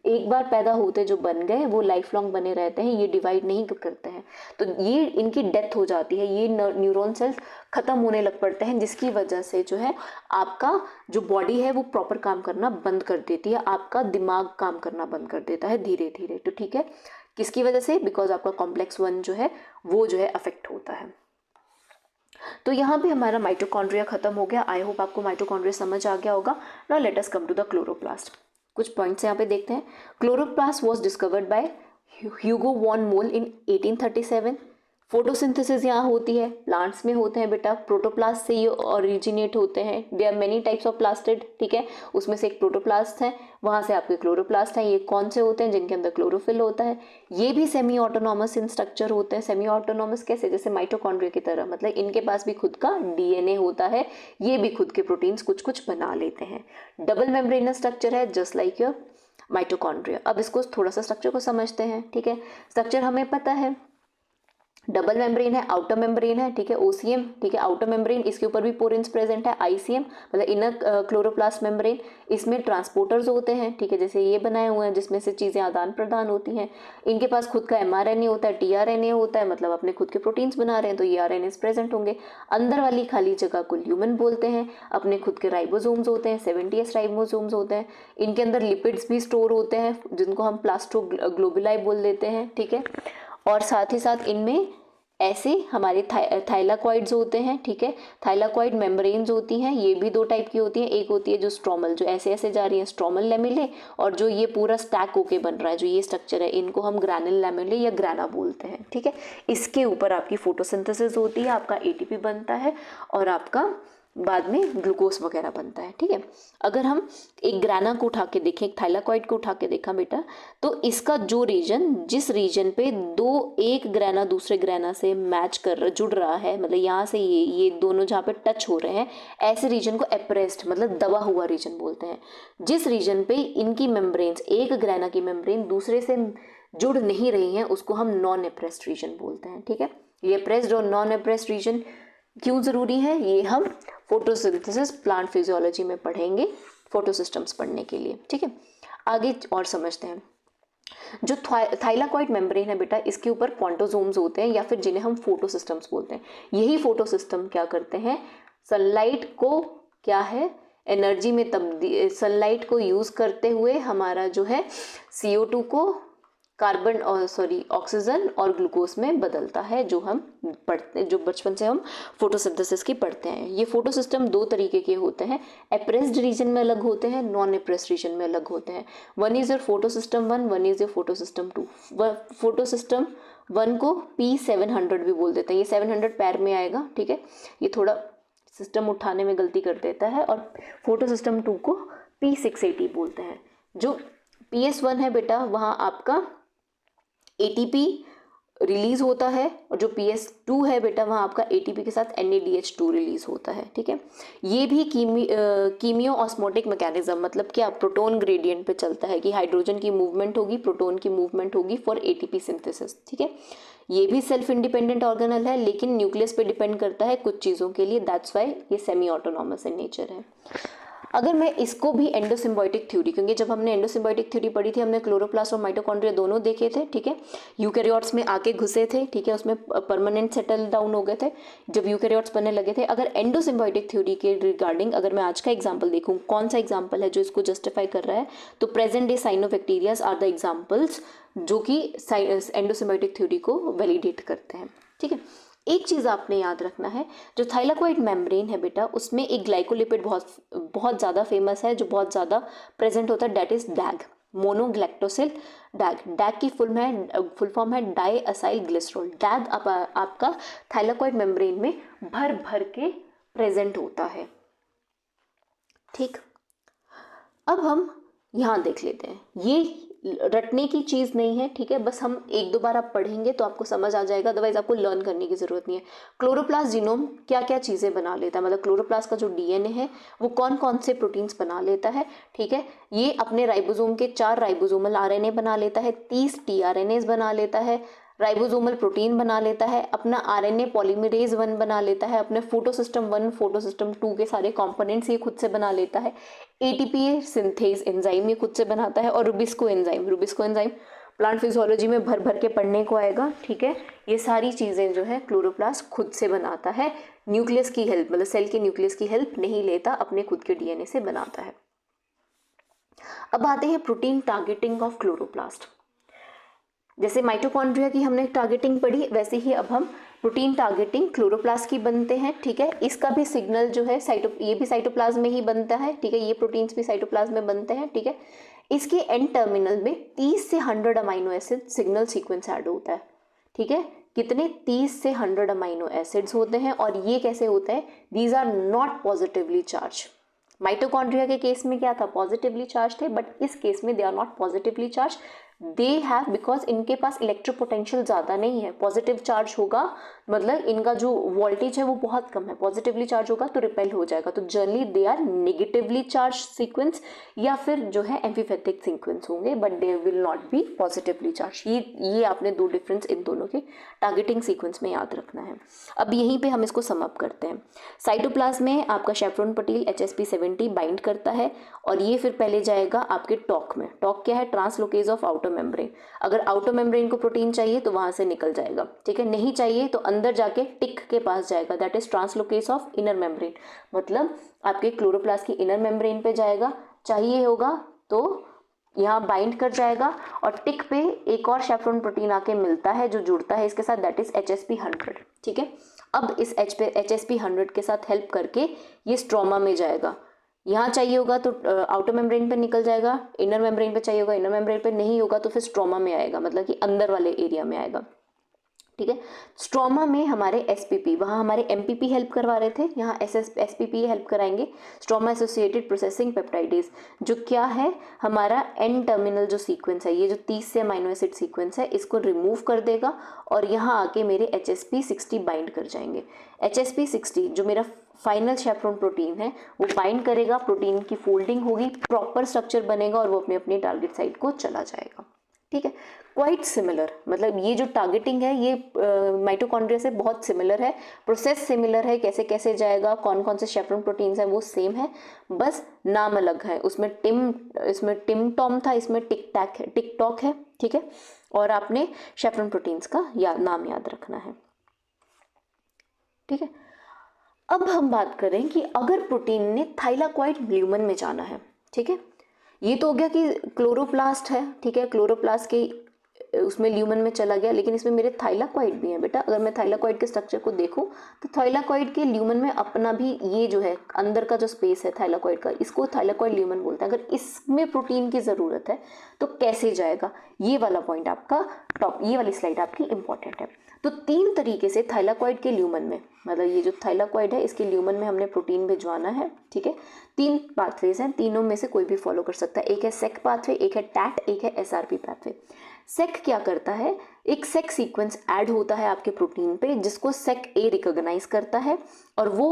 [SPEAKER 1] एक बार पैदा होते जो बन गए वो लाइफ लॉन्ग बने रहते हैं, ये डिवाइड नहीं करते हैं। तो ये इनकी डेथ हो जाती है, ये न्यूरॉन सेल्स खत्म होने लग पड़ते हैं, जिसकी वजह से जो है आपका जो बॉडी है वो प्रॉपर काम करना बंद कर देती है, आपका दिमाग काम करना बंद कर देता है धीरे धीरे। तो ठीक है, किसकी वजह से, बिकॉज आपका कॉम्प्लेक्स 1 जो है वो जो है अफेक्ट होता है। तो यहाँ पे हमारा माइटोकॉन्ड्रिया खत्म हो गया। आई होप आपको माइटोकॉन्ड्रिया समझ आ गया होगा। Now let us come to the chloroplast. कुछ पॉइंट्स यहाँ पे देखते हैं। Chloroplast was discovered by Hugo von Mohl in 1837। Photosynthesis यहाँ होती है, प्लांट्स में होते हैं बेटा, प्रोटोप्लास्ट से ये ओरिजिनेट होते हैं। There are many types of plastid, ठीक है, उसमें से एक प्रोटोप्लास्ट है, वहाँ से आपके क्लोरोप्लास्ट हैं। ये कौन से होते हैं, जिनके अंदर क्लोरोफिल होता है। ये भी सेमी ऑटोनॉमस इन स्ट्रक्चर होते हैं। सेमी ऑटोनॉमस कैसे, जैसे माइटोकॉन्ड्रिया की तरह, मतलब इनके पास भी खुद का DNA होता है, ये भी खुद के प्रोटीन्स कुछ कुछ बना लेते हैं। डबल मेम्ब्रेनस स्ट्रक्चर है, जस्ट लाइक योर माइटोकॉन्ड्रिया। अब इसको थोड़ा सा स्ट्रक्चर को समझते हैं। ठीक है, स्ट्रक्चर हमें पता है, डबल मेम्ब्रेन है, आउटर मेम्ब्रेन है, ठीक है, ओसीएम, ठीक है, आउटर मेम्ब्रेन, इसके ऊपर भी पोरेंस प्रेजेंट है, आईसीएम मतलब इनर क्लोरोप्लास्ट मेम्ब्रेन, इसमें ट्रांसपोर्टर्स होते हैं, ठीक है, जैसे ये बनाए हुए हैं जिसमें से चीज़ें आदान प्रदान होती हैं। इनके पास खुद का एमआरएनए होता है, टीआरएनए होता है, मतलब अपने खुद के प्रोटीन्स बना रहे हैं तो ये आरएनएस प्रेजेंट होंगे। अंदर वाली खाली जगह को ल्यूमेन बोलते हैं, अपने खुद के राइबोसोम्स होते हैं, 70s राइबोसोम्स होते हैं, इनके अंदर लिपिड्स भी स्टोर होते हैं जिनको हम प्लास्टोग्लोबुलाई बोल देते हैं, ठीक है, और साथ ही साथ इनमें ऐसे हमारे थाइलाकॉइड्स होते हैं, ठीक है, थाइलाकॉइड मेम्ब्रेन्स होती हैं, ये भी दो टाइप की होती हैं, एक होती है जो स्ट्रोमल जो ऐसे ऐसे जा रही है स्ट्रोमल लेमेले, और जो ये पूरा स्टैक होके बन रहा है जो ये स्ट्रक्चर है इनको हम ग्रैनुल लेमेले या ग्राना बोलते हैं, ठीक है। इसके ऊपर आपकी फोटोसिंथेसिस होती है, आपका एटीपी बनता है और आपका बाद में ग्लूकोज वगैरह बनता है, ठीक है। अगर हम एक ग्राना को उठा के देखें, एक थाइलाकॉइड को उठा के देखा बेटा, तो इसका जो रीजन, जिस रीजन पे एक ग्राना दूसरे ग्राना से मैच कर जुड़ रहा है, मतलब यहाँ से ये दोनों जहाँ पे टच हो रहे हैं, ऐसे रीजन को एप्रेस्ड मतलब दबा हुआ रीजन बोलते हैं। जिस रीजन पे इनकी मेम्ब्रेन्स, एक ग्राना की मेम्ब्रेन दूसरे से जुड़ नहीं रही हैं, उसको हम नॉन एप्रेस्ड रीजन बोलते हैं, ठीक है। ये एप्रेस्ड और नॉन एप्रेस्ड रीजन क्यों ज़रूरी है, ये हम फोटोसिंथेसिस प्लांट फिजियोलॉजी में पढ़ेंगे फोटोसिस्टम्स पढ़ने के लिए, ठीक है। आगे और समझते हैं। जो थाइलाकॉइड मेम्ब्रेन है बेटा, इसके ऊपर क्वांटोसोम्स होते हैं या फिर जिन्हें हम फोटोसिस्टम्स बोलते हैं। यही फोटोसिस्टम क्या करते हैं, सनलाइट को क्या है एनर्जी में सनलाइट को यूज़ करते हुए हमारा जो है CO2 को कार्बन और ऑक्सीजन और ग्लूकोज में बदलता है, जो हम पढ़ते, जो बचपन से हम फोटोसिंथेसिस की पढ़ते हैं। ये फोटोसिस्टम दो तरीके के होते हैं, एप्रेस्ड रीजन में अलग होते हैं, नॉन एप्रेस्ड रीजन में अलग होते हैं। One is your photosystem 1, one is your photosystem 2। Photosystem 1 को P700 भी बोल देते हैं, ये 700 पैर में आएगा, ठीक है, ये थोड़ा सिस्टम उठाने में गलती कर देता है, और फोटोसिस्टम 2 को P680 बोलते हैं। जो PS1 है बेटा, वहाँ आपका ATP रिलीज होता है, और जो PS2 है बेटा, वहाँ आपका ATP के साथ NADH2 रिलीज होता है, ठीक है। ये भी कीमियो ऑस्मोटिक मैकेनिज्म, मतलब क्या प्रोटोन ग्रेडियंट पे चलता है कि हाइड्रोजन की मूवमेंट होगी, प्रोटोन की मूवमेंट होगी फॉर ATP सिंथेसिस, ठीक है। ये भी सेल्फ इंडिपेंडेंट ऑर्गेनल है, लेकिन न्यूक्लियस पे डिपेंड करता है कुछ चीज़ों के लिए, दैट्स वाई ये सेमी ऑटोनॉमस इन नेचर है। अगर मैं इसको भी एंडोसिम्बायोटिक थ्योरी, क्योंकि जब हमने एंडोसिम्बायोटिक थ्योरी पढ़ी थी हमने क्लोरोप्लास्ट और माइटोकॉन्ड्रिया दोनों देखे थे, ठीक है। यूकैरियोट्स में आके घुसे थे, ठीक है, उसमें परमानेंट सेटल डाउन हो गए थे जब यूकैरियोट्स बनने लगे थे। अगर एंडोसिम्बायोटिक थ्योरी के रिगार्डिंग अगर मैं आज का एग्जाम्पल देखूँ, कौन सा एग्जाम्पल है जो इसको जस्टिफाई कर रहा है, तो present day cyanobacterias are the examples जो कि एंडोसिम्बायोटिक थ्योरी को वैलिडेट करते हैं, ठीक है। एक चीज़ आपने याद रखना है, जो थाइलाकॉइड मेम्ब्रेन है बेटा, उसमें एक ग्लाइकोलिपिड बहुत ज़्यादा फेमस है, जो बहुत ज़्यादा प्रेजेंट होता है, डेट इज डैग, मोनोग्लैक्टोसिल डैग। डैग की फुल फॉर्म है डाई असाइल ग्लिसरॉल। डैग आपका थाइलाकॉइड मेम्ब्रेन में भर भर के प्रेजेंट होता है, ठीक। अब हम यहाँ देख लेते हैं, ये रटने की चीज़ नहीं है, ठीक है, बस हम एक दो बार आप पढ़ेंगे तो आपको समझ आ जाएगा, अदरवाइज आपको लर्न करने की ज़रूरत नहीं है। क्लोरोप्लास्ट जीनोम क्या क्या चीज़ें बना लेता है, मतलब क्लोरोप्लास्ट का जो DNA है वो कौन कौन से प्रोटीन्स बना लेता है, ठीक है। ये अपने राइबोसोम के 4 राइबोसोमल RNA बना लेता है, 30 tRNAs बना लेता है, राइबोसोमल प्रोटीन बना लेता है, अपना RNA पॉलीमरेज 1 बना लेता है, अपने फोटोसिस्टम 1 फोटोसिस्टम 2 के सारे कंपोनेंट्स ये खुद से बना लेता है, ATP सिंथेज एंजाइम ये खुद से बनाता है, और रुबिस्को एंजाइम प्लांट फिजियोलॉजी में भर भर के पढ़ने को आएगा, ठीक है। ये सारी चीज़ें जो है क्लोरोप्लास्ट खुद से बनाता है, न्यूक्लियस की हेल्प, मतलब सेल के न्यूक्लियस की हेल्प नहीं लेता, अपने खुद के DNA से बनाता है। अब आते हैं प्रोटीन टारगेटिंग ऑफ क्लोरोप्लास्ट। जैसे माइटोकॉन्ड्रिया की हमने टारगेटिंग पढ़ी, वैसे ही अब हम प्रोटीन टारगेटिंग क्लोरोप्लास्ट की बनते हैं, ठीक है। इसका भी सिग्नल जो है ये भी साइटोप्लाज्म में ही बनता है, ठीक है, ये प्रोटीन्स भी साइटोप्लाज्म में बनते हैं, ठीक है। इसके एंड टर्मिनल में 30 से 100 amino acid signal sequence add होता है, ठीक है। कितने 30 से 100 अमाइनो एसिड्स होते हैं, और ये कैसे होते हैं, these are not positively charge. Mitochondria के केस में क्या था, पॉजिटिवली चार्ज थे, बट इस केस में they are not positively charge, they have, because इनके पास इलेक्ट्रोपोटेंशियल ज़्यादा नहीं है। पॉजिटिव चार्ज होगा मतलब इनका जो वोल्टेज है वो बहुत कम है, पॉजिटिवली चार्ज होगा तो रिपेल हो जाएगा, तो generally they are negatively charge sequence या फिर जो है एम्फीफेटिक सीक्वेंस होंगे, but they will not be positively charge. ये आपने दो डिफरेंस इन दोनों के टारगेटिंग सीक्वेंस में याद रखना है। अब यहीं पे हम इसको सम अप करते हैं। साइटोप्लाज्म में आपका शेफ्रॉन प्रोटीन HSP70 बाइंड करता है और ये फिर पहले जाएगा आपके टॉक में। टॉक क्या है? Translocase of outer membrane. अगर आउटर मेम्ब्रेन को प्रोटीन चाहिए तो वहां से निकल जाएगा, ठीक है। नहीं चाहिए तो अंदर जाके टिक के पास जाएगा, that is translocase of inner membrane, मतलब आपके क्लोरोप्लास्ट की इनर मेम्ब्रेन पे जाएगा। चाहिए होगा तो यहाँ बाइंड कर जाएगा और टिक पे एक और शेफ्रॉन प्रोटीन आके मिलता है जो जुड़ता है इसके साथ, दैट इज HSP100, ठीक है। अब इस HSP100 के साथ हेल्प करके ये स्ट्रोमा में जाएगा। यहाँ चाहिए होगा तो आउटर मेम्ब्रेन पे निकल जाएगा, इनर मेम्ब्रेन पे चाहिए होगा इनर मेम्ब्रेन पे, नहीं होगा तो फिर स्ट्रोमा में आएगा, मतलब कि अंदर वाले एरिया में आएगा, ठीक है। स्ट्रोमा में हमारे SPP, वहाँ हमारे MPP हेल्प करवा रहे थे, यहाँ SPP हेल्प कराएंगे, स्ट्रोमा एसोसिएटेड प्रोसेसिंग पेप्टाइडेज, जो क्या है हमारा एन टर्मिनल जो सीक्वेंस है, ये जो 30 से अमीनो एसिड सीक्वेंस है इसको रिमूव कर देगा और यहाँ आके मेरे HSP60 बाइंड कर जाएंगे। HSP60 जो मेरा फाइनल शेफ्रॉन प्रोटीन है वो बाइंड करेगा, प्रोटीन की फोल्डिंग होगी, प्रॉपर स्ट्रक्चर बनेगा और वो अपने अपने टारगेट साइट को चला जाएगा, ठीक है। क्वाइट सिमिलर, मतलब ये जो टारगेटिंग है ये माइटोकॉन्ड्रिया से बहुत सिमिलर है, प्रोसेस सिमिलर है, कैसे कैसे जाएगा, कौन कौन से शेफ्रॉन प्रोटीन्स हैं वो सेम है, बस नाम अलग है। इसमें टिम टॉम था, इसमें टिक टॉक है, ठीक है। और आपने शेफ्रॉन प्रोटीन्स का नाम याद रखना है, ठीक है। अब हम बात करें कि अगर प्रोटीन ने थाइलाकॉइड ल्यूमन में जाना है, ठीक है। ये तो हो गया कि क्लोरोप्लास्ट है, ठीक है, क्लोरोप्लास्ट के उसमें ल्यूमन में चला गया, लेकिन इसमें मेरे थाइलाकॉइड भी है बेटा। अगर मैं थाइलाकॉइड के स्ट्रक्चर को देखूं तो थाइलाकॉइड के ल्यूमन में अपना भी ये जो है अंदर का जो स्पेस है थाइलाकॉइड का, इसको थाइलाकॉइड ल्यूमन बोलते हैं। अगर इसमें प्रोटीन की ज़रूरत है तो कैसे जाएगा, ये वाला पॉइंट आपका ये वाली स्लाइड आपकी इंपॉर्टेंट है। तो 3 तरीके से थाइलाकॉइड के ल्यूमन में, मतलब ये जो थाइलाकॉइड है इसके ल्यूमन में हमने प्रोटीन भिजवाना है, ठीक है। 3 पाथवेज हैं, तीनों में से कोई भी फॉलो कर सकता है। एक है सेक पाथवे, एक है टैट, एक है SRP पाथवे। सेक क्या करता है, एक सेक सीक्वेंस ऐड होता है आपके प्रोटीन पे जिसको सेक A रिकॉग्नाइज करता है और वो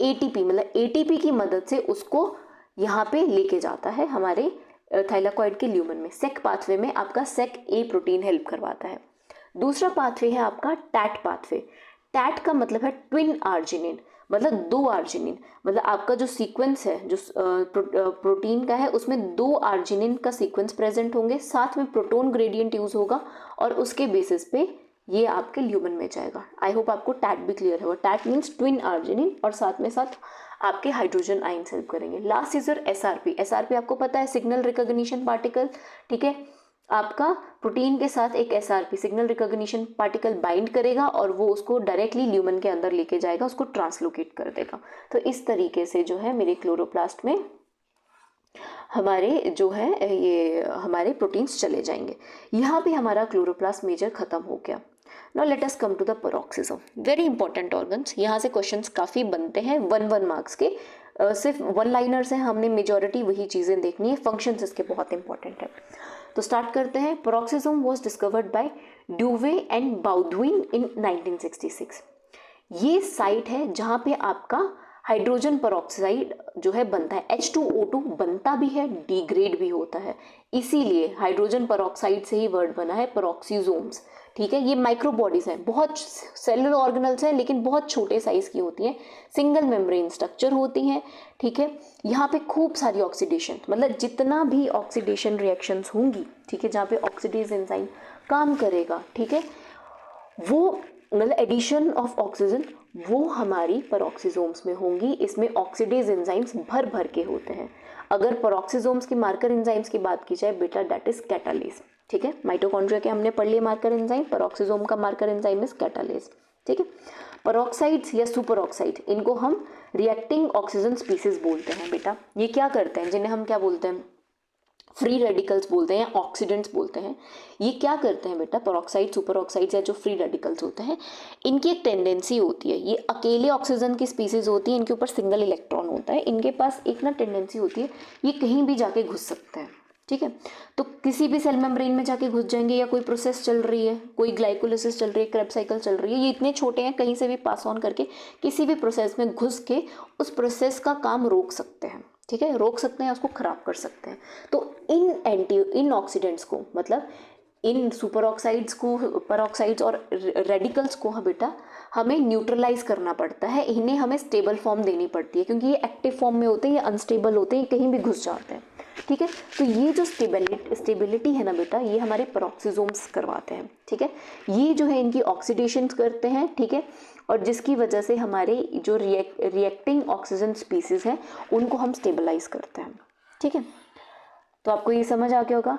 [SPEAKER 1] ATP मतलब ATP की मदद से उसको यहाँ पे लेके जाता है हमारे थाइलाकॉइड के ल्यूमन में। सेक पाथवे में आपका सेक A प्रोटीन हेल्प करवाता है। दूसरा पाथवे है आपका टैट पाथवे। टैट का मतलब है ट्विन आर्जिनिन, मतलब 2 आर्जिनिन, मतलब आपका जो सीक्वेंस है जो प्रोटीन का है उसमें 2 आर्जिनिन का सीक्वेंस प्रेजेंट होंगे, साथ में प्रोटोन ग्रेडियंट यूज होगा और उसके बेसिस पे ये आपके ल्यूमन में जाएगा। आई होप आपको टैट भी क्लियर है। वो टैट मीन्स ट्विन आर्जिनिन और साथ में साथ आपके हाइड्रोजन आयंस हेल्प करेंगे। लास्ट इज योर SRP आपको पता है सिग्नल रिकॉग्निशन पार्टिकल, ठीक है। आपका प्रोटीन के साथ एक SRP signal recognition particle bind करेगा और वो उसको डायरेक्टली ल्यूमन के अंदर लेके जाएगा, उसको ट्रांसलोकेट कर देगा। तो इस तरीके से जो है मेरे क्लोरोप्लास्ट में हमारे जो है ये हमारे प्रोटीन्स चले जाएंगे। यहाँ पे हमारा क्लोरोप्लास्ट मेजर खत्म हो गया। Now let us come to the peroxisome, very important organs. यहाँ से क्वेश्चंस काफ़ी बनते हैं 1 मार्क्स के, सिर्फ 1 लाइनर्स हैं, हमने मेजॉरिटी वही चीज़ें देखनी है, फंक्शंस इसके बहुत इंपॉर्टेंट है। तो स्टार्ट करते हैं। पेरोक्सिज्म वाज डिस्कवर्ड बाय ड्यूवे एंड बाउद्विन इन 1966। ये साइट है जहाँ पे आपका हाइड्रोजन पेरोक्साइड जो है बनता है, H2O2 बनता भी है, डिग्रेड भी होता है, इसीलिए हाइड्रोजन पेरोक्साइड से ही वर्ड बना है पेरोक्सिसोम्स, ठीक है। ये माइक्रो बॉडीज हैं, बहुत सेलुलर ऑर्गेनल्स हैं लेकिन बहुत छोटे साइज की होती हैं, सिंगल मेम्ब्रेन स्ट्रक्चर होती हैं, ठीक है। यहाँ पे खूब सारी ऑक्सीडेशन, मतलब जितना भी ऑक्सीडेशन रिएक्शंस होंगी, ठीक है, जहाँ पे ऑक्सीडेज एंजाइम काम करेगा, ठीक है, वो मतलब एडिशन ऑफ ऑक्सीजन वो हमारी पेरोक्सिसोम्स में होंगी। इसमें ऑक्सीडेज एंजाइम्स भर भर के होते हैं। अगर पेरोक्सिसोम्स की मार्कर एंजाइम्स की बात की जाए बेटा, दैट इज कैटालेज, ठीक है। माइटोकॉन्ड्रिया के हमने पढ़ लिए मार्कर एंजाइम, पेरोक्सिसोम का मार्कर एंजाइम इज कैटालेज, ठीक है। पेरोक्साइड्स या सुपर ऑक्साइड, इनको हम रिएक्टिंग ऑक्सीजन स्पीसीज बोलते हैं बेटा। ये क्या करते हैं, जिन्हें हम क्या बोलते हैं, फ्री रेडिकल्स बोलते हैं या ऑक्सीडेंट्स बोलते हैं। ये क्या करते हैं बेटा, पेरोक्साइड सुपर ऑक्साइड्स या जो फ्री रेडिकल्स होते हैं, इनकी एक टेंडेंसी होती है, ये अकेले ऑक्सीजन की स्पीसीज होती है, इनके ऊपर सिंगल इलेक्ट्रॉन होता है, इनके पास एक ना टेंडेंसी होती है ये कहीं भी जाके घुस सकते हैं, ठीक है। तो किसी भी सेल मेम्ब्रेन में जाके घुस जाएंगे, या कोई प्रोसेस चल रही है, कोई ग्लाइकोलिसिस चल रही है, क्रेब्स साइकिल चल रही है, ये इतने छोटे हैं, कहीं से भी पास ऑन करके किसी भी प्रोसेस में घुस के उस प्रोसेस का काम रोक सकते हैं, ठीक है, रोक सकते हैं, उसको खराब कर सकते हैं। तो इन ऑक्सीडेंट्स को, मतलब इन सुपर ऑक्साइड्स को, परऑक्साइड्स और रेडिकल्स को बेटा हमें न्यूट्रलाइज करना पड़ता है, इन्हें हमें स्टेबल फॉर्म देनी पड़ती है, क्योंकि ये एक्टिव फॉर्म में होते हैं, ये अनस्टेबल होते हैं, कहीं भी घुस जाते हैं, ठीक है। तो ये जो स्टेबिलिटी है ना बेटा, ये हमारे पेरोक्सिसोम्स करवाते हैं, ठीक है। ये जो है इनकी ऑक्सीडेशन करते हैं, ठीक है, और जिसकी वजह से हमारे जो रिएक्टिंग ऑक्सीजन स्पीसीज हैं उनको हम स्टेबलाइज करते हैं, ठीक है। तो आपको ये समझ आ गया होगा।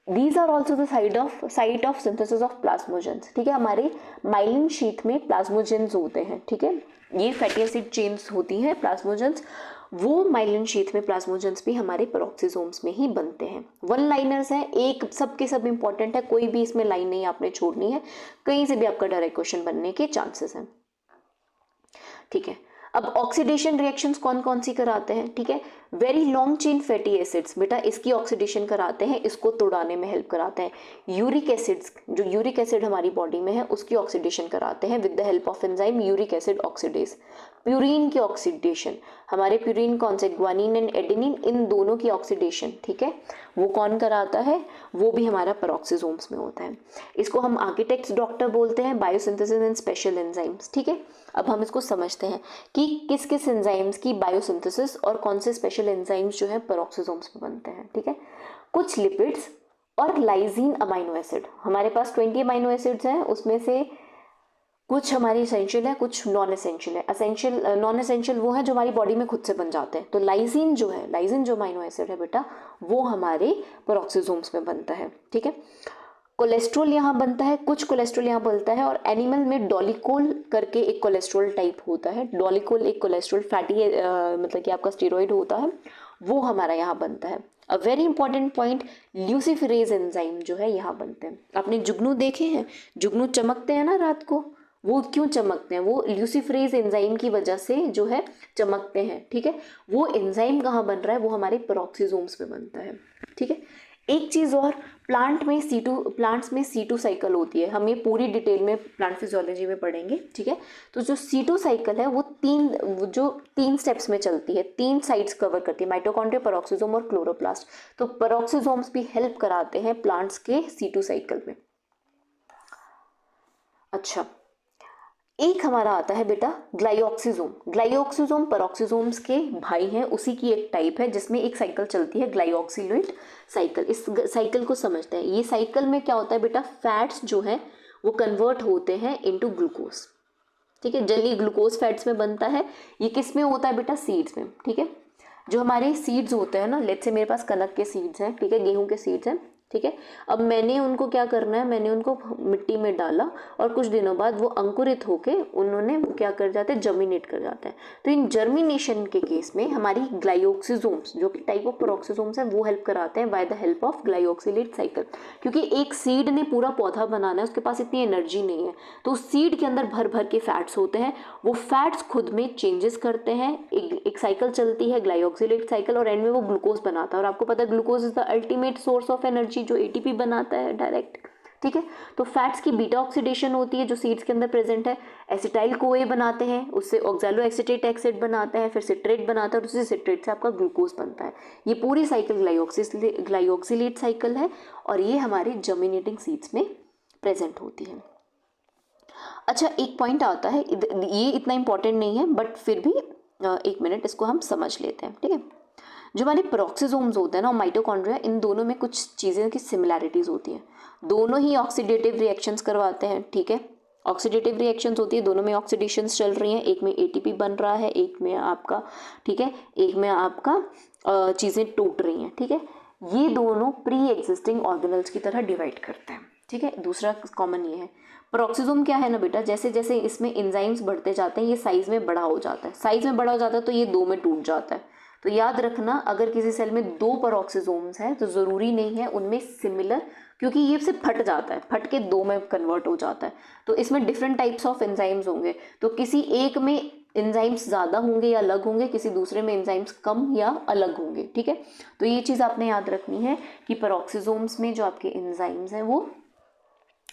[SPEAKER 1] These are also the site of synthesis of plasmogens, ठीक है। हमारे माइलिन शीथ में प्लाज्मोजेंस होते हैं, ठीक है, ये फैटी एसिड चेन्स होती हैं प्लाज्मोजेंस, वो माइलिन शीथ में प्लाज्मोजेंस भी हमारे पेरोक्सिसोम्स में ही बनते हैं। वन लाइनर्स हैं, एक सबके सब इंपॉर्टेंट है, कोई भी इसमें लाइन नहीं आपने छोड़नी है, कहीं से भी आपका डायरेक्ट क्वेश्चन बनने के चांसेस हैं, ठीक है। अब ऑक्सीडेशन रिएक्शंस कौन कौन सी कराते हैं, ठीक है। Very long chain fatty acids बेटा इसकी ऑक्सीडेशन कराते हैं, इसको तोड़ाने में हेल्प कराते हैं। यूरिक एसिड्स, जो यूरिक एसिड हमारी बॉडी में है उसकी ऑक्सीडेशन कराते हैं with the help of enzyme uric acid oxidase. Purine की ऑक्सीडेशन, हमारे प्यूरिन कौन से, ग्वानिन एंड एडेनिन, इन दोनों की ऑक्सीडेशन, ठीक है, वो कौन कराता है, वो भी हमारा पेरोक्सिसोम्स में होता है। इसको हम आर्किटेक्ट्स डॉक्टर बोलते हैं, बायोसिंथेसिस एंड स्पेशल एंजाइम्स, ठीक है। अब हम इसको समझते हैं कि किस किस एंजाइम्स की बायोसिंथेसिस और कौन से स्पेशल एंजाइम्स जो है पेरोक्सिसोम्स में बनते हैं, ठीक है। कुछ लिपिड्स और लाइजीन अमाइनो एसिड, हमारे पास 20 अमाइनो एसिड्स हैं, उसमें से कुछ हमारी एसेंशियल है, कुछ नॉन एसेंशियल है। एसेंशियल, नॉन एसेंशियल वो है जो हमारी बॉडी में खुद से बन जाते हैं। तो लाइजीन जो है, लाइजीन जो अमाइनो एसिड है बेटा, वो हमारे पेरोक्सिसोम्स में बनता है, ठीक है। कोलेस्ट्रॉल यहाँ बनता है, कुछ कोलेस्ट्रॉल यहाँ बनता है, और एनिमल में डोलिकोल करके एक कोलेस्ट्रॉल टाइप होता है। डोलिकोल एक कोलेस्ट्रॉल फैटी मतलब कि आपका स्टेरॉइड होता है, वो हमारा यहाँ बनता है। A very important point, luciferase enzyme जो है यहाँ बनते हैं। आपने जुगनू देखे हैं, जुगनू चमकते हैं ना रात को, वो क्यों चमकते हैं, वो ल्यूसिफरेज एंजाइम की वजह से जो है चमकते हैं, ठीक है। वो एंजाइम कहाँ बन रहा है, वो हमारे पेरोक्सिसोम्स में बनता है, ठीक है। एक चीज़ और, प्लांट्स में C2 साइकिल होती है, हम ये पूरी डिटेल में प्लांट फिजियोलॉजी में पढ़ेंगे, ठीक है। तो जो C2 साइकिल है वो तीन स्टेप्स में चलती है, 3 साइड्स कवर करती है, माइटोकॉन्ड्रिया, पेरोक्सिसोम और क्लोरोप्लास्ट। तो पेरोक्सिसोम्स भी हेल्प कराते हैं प्लांट्स के C2 साइकिल में। अच्छा, एक हमारा आता है बेटा ग्लाइऑक्सिसोम। ग्लाइऑक्सिसोम पेरोक्सिसोम्स के भाई हैं, उसी की एक टाइप है जिसमें एक साइकिल चलती है, ग्लाइऑक्सिलेट साइकिल। इस साइकिल को समझते हैं। ये साइकिल में क्या होता है बेटा, फैट्स जो है वो कन्वर्ट होते हैं इनटू ग्लूकोज, ठीक है। जनरली ग्लूकोज फैट्स में बनता है। ये किस में होता है बेटा, सीड्स में, ठीक है। जो हमारे सीड्स होते हैं ना, लेट्स से मेरे पास कनक के सीड्स हैं, ठीक है, गेहूं के सीड्स हैं, ठीक है। अब मैंने उनको क्या करना है, मैंने उनको मिट्टी में डाला और कुछ दिनों बाद वो अंकुरित होके उन्होंने वो क्या कर जाते हैं, जर्मिनेट कर जाते हैं। तो इन जर्मिनेशन के केस में हमारी ग्लाइऑक्सिसोम्स, जो कि टाइप ऑफ पेरोक्सिसोम्स है, वो हेल्प कराते हैं by the help of glyoxylate cycle. क्योंकि एक सीड ने पूरा पौधा बनाना है, उसके पास इतनी एनर्जी नहीं है, तो उस सीड के अंदर भर भर के फैट्स होते हैं, वो फैट्स खुद में चेंजेस करते हैं, एक साइकिल चलती है ग्लाइऑक्सिलेट साइकिल, और एंड में वो ग्लूकोज बनाता है। और आपको पता है glucose is the ultimate source of energy, जो एटीपी बनाता है डायरेक्ट, ठीक है। तो फैट्स की बीटा ऑक्सीडेशन होती है जो सीड्स के अंदर प्रेजेंट है, एसिटाइल कोए बनाते हैं, उससे ऑक्सैलो एसिटेट एसिड बनाते हैं, फिर सिट्रेट बनाता है, और उसी सिट्रेट से आपका ग्लूकोज बनता है। ये पूरी साइकिल ग्लाइऑक्सिलेट साइकिल है, और ये हमारे जर्मिनेटिंग सीड्स में प्रेजेंट होती है। अच्छा, एक पॉइंट आता है, ये इतना इंपॉर्टेंट नहीं है, बट फिर भी एक मिनट इसको हम समझ लेते हैं, ठीक है। जो हमारे पेरोक्सिसोम्स होते हैं ना, माइटोकॉन्ड्रिया, इन दोनों में कुछ चीज़ें की सिमिलैरिटीज़ होती हैं। दोनों ही ऑक्सीडेटिव रिएक्शंस करवाते हैं, ठीक है। ऑक्सीडेटिव रिएक्शंस होती है, दोनों में ऑक्सीडेशंस चल रही हैं, एक में एटीपी बन रहा है, एक में आपका, ठीक है, एक में आपका चीज़ें टूट रही हैं, ठीक है। ये दोनों प्री एग्जिस्टिंग ऑर्गेनल्स की तरह डिवाइड करते हैं, ठीक है। दूसरा कॉमन ये है, पेरोक्सिसोम क्या है ना बेटा, जैसे जैसे इसमें एंजाइम्स बढ़ते जाते हैं, ये साइज में बड़ा हो जाता है, साइज में बड़ा हो जाता है तो ये 2 में टूट जाता है। तो याद रखना, अगर किसी सेल में 2 पेरोक्सिसोम्स हैं तो ज़रूरी नहीं है उनमें सिमिलर, क्योंकि ये से फट जाता है, फट के 2 में कन्वर्ट हो जाता है। तो इसमें डिफरेंट टाइप्स ऑफ एंजाइम्स होंगे, तो किसी एक में एंजाइम्स ज़्यादा होंगे या अलग होंगे, किसी दूसरे में एंजाइम्स कम या अलग होंगे, ठीक है। तो ये चीज़ आपने याद रखनी है कि पेरोक्सिसोम्स में जो आपके एंजाइम्स हैं वो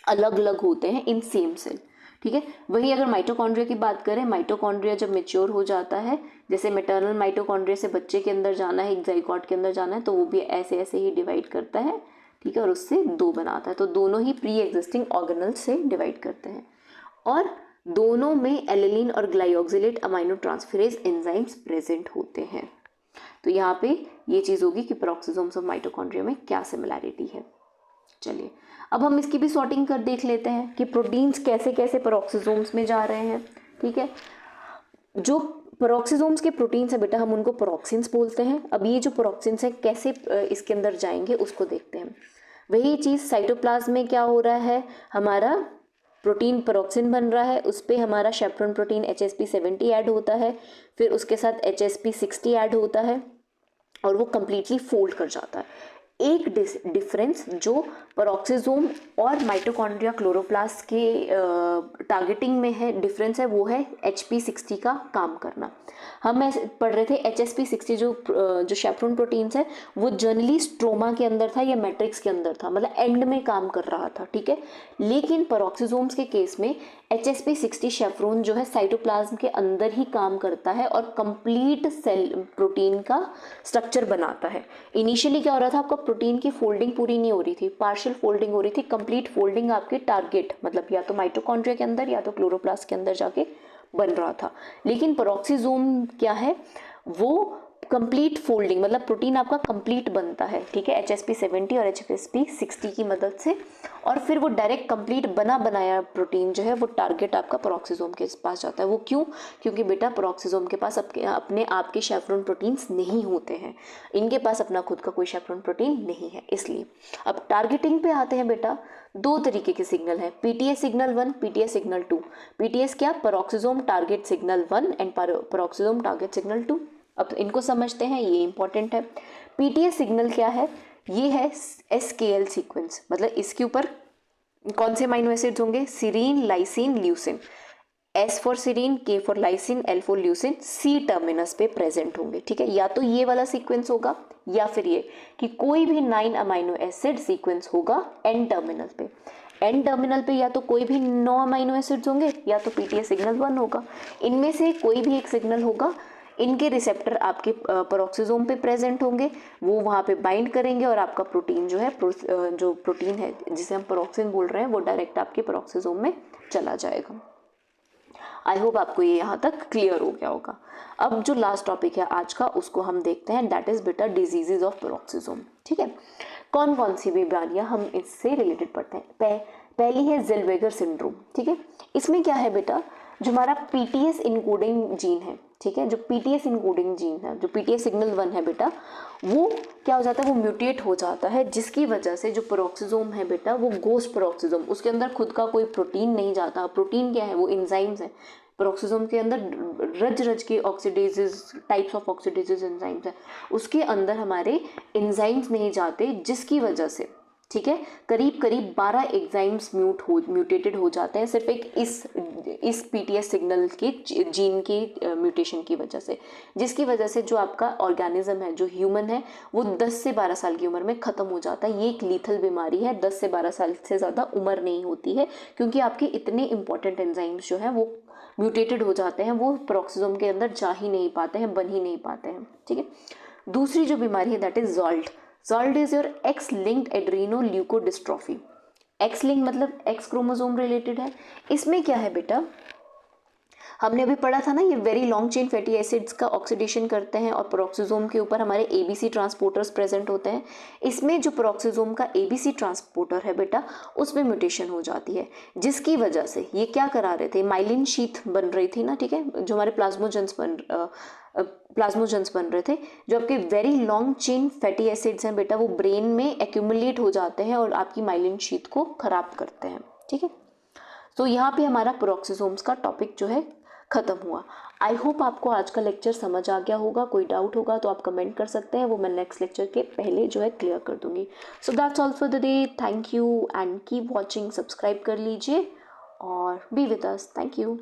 [SPEAKER 1] अलग अलग होते हैं इन सेम सेल, ठीक है। वही अगर माइटोकॉन्ड्रिया की बात करें, माइटोकॉन्ड्रिया जब मेच्योर हो जाता है, जैसे मैटरनल माइटोकॉन्ड्रिया से बच्चे के अंदर जाना है, एक जाइगोट के अंदर जाना है, तो वो भी ऐसे ऐसे ही डिवाइड करता है, ठीक है, और उससे 2 बनाता है। तो दोनों ही प्री एग्जिस्टिंग ऑर्गेनल से डिवाइड करते हैं और दोनों में एलेनिन और glyoxylate amino transferase enzymes present होते हैं। तो यहाँ पे ये चीज़ होगी कि पेरोक्सिसोम्स ऑफ माइटोकॉन्ड्रिया में क्या सिमिलैरिटी है। चलिए अब हम इसकी भी सॉर्टिंग कर देख लेते हैं कि प्रोटीन्स कैसे कैसे पेरोक्सिसोम्स में जा रहे हैं, ठीक है। जो पेरोक्सिसोम्स के प्रोटीन्स है बेटा, हम उनको पेरोक्सिन्स बोलते हैं। अब ये जो पेरोक्सिन्स है कैसे इसके अंदर जाएंगे उसको देखते हैं। वही चीज़ साइटोप्लाज्म में क्या हो रहा है, हमारा प्रोटीन पेरोक्सिन बन रहा है, उस पर हमारा शेफ्रॉन प्रोटीन HSP70 ऐड होता है, फिर उसके साथ HSP60 ऐड होता है और वो कम्प्लीटली फोल्ड कर जाता है। एक डिफरेंस जो पेरोक्सिसोम और माइटोकॉन्ड्रिया क्लोरोप्लास्ट के टारगेटिंग में है, डिफरेंस है, वो है HP60 का काम करना। हम पढ़ रहे थे HSP60 जो शेफ्रॉन प्रोटीन्स है वो जनरली स्ट्रोमा के अंदर था या मैट्रिक्स के अंदर था, मतलब एंड में काम कर रहा था, ठीक है। लेकिन पेरोक्सिसोम्स के केस में HSP60 शेफ्रॉन जो है साइटोप्लाज्म के अंदर ही काम करता है और कंप्लीट सेल प्रोटीन का स्ट्रक्चर बनाता है। इनिशियली क्या हो रहा था, आपका प्रोटीन की फोल्डिंग पूरी नहीं हो रही थी, पार्शियल फोल्डिंग हो रही थी, कंप्लीट फोल्डिंग आपके टारगेट मतलब या तो माइटोकॉन्ड्रिया के अंदर या तो क्लोरोप्लास्ट के अंदर जाके बन रहा था। लेकिन पेरोक्सिसोम क्या है, वो कंप्लीट फोल्डिंग मतलब प्रोटीन आपका कंप्लीट बनता है, ठीक है, HSP70 और HSP60 की मदद से, और फिर वो डायरेक्ट कंप्लीट बना बनाया प्रोटीन जो है वो टारगेट आपका पेरोक्सिसोम के पास जाता है। वो क्यों, क्योंकि बेटा पेरोक्सिसोम के पास अपने आप के शेफ्रॉन प्रोटीन्स नहीं होते हैं, इनके पास अपना खुद का कोई शेफ्रॉन प्रोटीन नहीं है, इसलिए। अब टारगेटिंग पे आते हैं बेटा, 2 तरीके के सिग्नल है, PTA signal 1, PTA signal 2। PTS क्या, peroxisome target signal 1 and peroxisome target signal 2। अब इनको समझते हैं, ये इंपॉर्टेंट है। PTA सिग्नल क्या है, ये है SKL सीक्वेंस, मतलब इसके ऊपर कौन से अमीनो एसिड्स होंगे, serine, lysine, leucine. S for serine, K for lysine, L for leucine, C terminus पे प्रेजेंट होंगे, ठीक है। या तो ये वाला सीक्वेंस होगा या फिर ये कि कोई भी 9 अमीनो एसिड सीक्वेंस होगा N टर्मिनल पे। N टर्मिनल पे या तो कोई भी 9 अमीनो एसिड्स होंगे या तो PTA सिग्नल 1 होगा, इनमें से कोई भी एक सिग्नल होगा। इनके रिसेप्टर आपके पेरोक्सिसोम पे प्रेजेंट होंगे, वो वहाँ पे बाइंड करेंगे और आपका प्रोटीन जो है जो प्रोटीन है जिसे हम पेरोक्सिन बोल रहे हैं वो डायरेक्ट आपके पेरोक्सिसोम में चला जाएगा। आई होप आपको ये यहाँ तक क्लियर हो गया होगा। अब जो लास्ट टॉपिक है आज का उसको हम देखते हैं, दैट इज बेटा डिजीजेज ऑफ पेरोक्सिसोम, ठीक है। कौन कौन सी बीमारियाँ हम इससे रिलेटेड पढ़ते हैं। पहली है ज़ेल्वेगर सिंड्रोम, ठीक है। इसमें क्या है बेटा, जो हमारा PTS इनकोडिंग जीन है, ठीक है, जो PTS इनकोडिंग जीन है, जो PTS सिग्नल 1 है बेटा, वो क्या हो जाता है, वो म्यूटेट हो जाता है, जिसकी वजह से जो पेरोक्सिसोम है बेटा वो गोस्ट पेरोक्सिसोम, उसके अंदर खुद का कोई प्रोटीन नहीं जाता। प्रोटीन क्या है, वो एंजाइम्स है। पेरोक्सिसोम के अंदर रज रज के ऑक्सीडेजेस, टाइप्स ऑफ ऑक्सीडेजेस एंजाइम्स है, उसके अंदर हमारे एंजाइम्स नहीं जाते, जिसकी वजह से, ठीक है, करीब करीब 12 एंजाइम्स म्यूटेटेड हो जाते हैं सिर्फ एक इस PTS सिग्नल के जीन की म्यूटेशन की वजह से, जिसकी वजह से जो आपका ऑर्गेनिज्म है, जो ह्यूमन है, वो 10 से 12 साल की उम्र में ख़त्म हो जाता है। ये एक लीथल बीमारी है, 10 से 12 साल से ज़्यादा उम्र नहीं होती है, क्योंकि आपके इतने इंपॉर्टेंट एंजाइम्स जो हैं वो म्यूटेटेड हो जाते हैं, वो पेरोक्सिसोम के अंदर जा ही नहीं पाते हैं, बन ही नहीं पाते हैं, ठीक है। दूसरी जो बीमारी है that is ZOLT। ZOLT is your X linked adrenoleukodystrophy. X link मतलब एक्स क्रोमोसोम रिलेटेड है। इसमें क्या है बेटा, हमने अभी पढ़ा था ना, ये very long chain fatty acids का ऑक्सीडेशन करते हैं और पेरोक्सिसोम के ऊपर हमारे ABC ट्रांसपोर्टर्स प्रेजेंट होते हैं। इसमें जो पेरोक्सिसोम का ABC ट्रांसपोर्टर है बेटा, उसमें म्यूटेशन हो जाती है, जिसकी वजह से ये क्या करा रहे थे, माइलिन शीथ बन रही थी ना, ठीक है, जो हमारे प्लाज्मोजेंस बन रहे थे, जो आपके very long chain fatty acids हैं बेटा, वो ब्रेन में एक्यूमुलेट हो जाते हैं और आपकी माइलिन शीथ को खराब करते हैं, ठीक है। तो यहाँ पे हमारा पेरोक्सिसोम्स का टॉपिक जो है खत्म हुआ। आई होप आपको आज का लेक्चर समझ आ गया होगा। कोई डाउट होगा तो आप कमेंट कर सकते हैं, वो मैं नेक्स्ट लेक्चर के पहले जो है क्लियर कर दूंगी। So that's all for the day. Thank you and keep watching. Subscribe कर लीजिए और be with us. Thank you.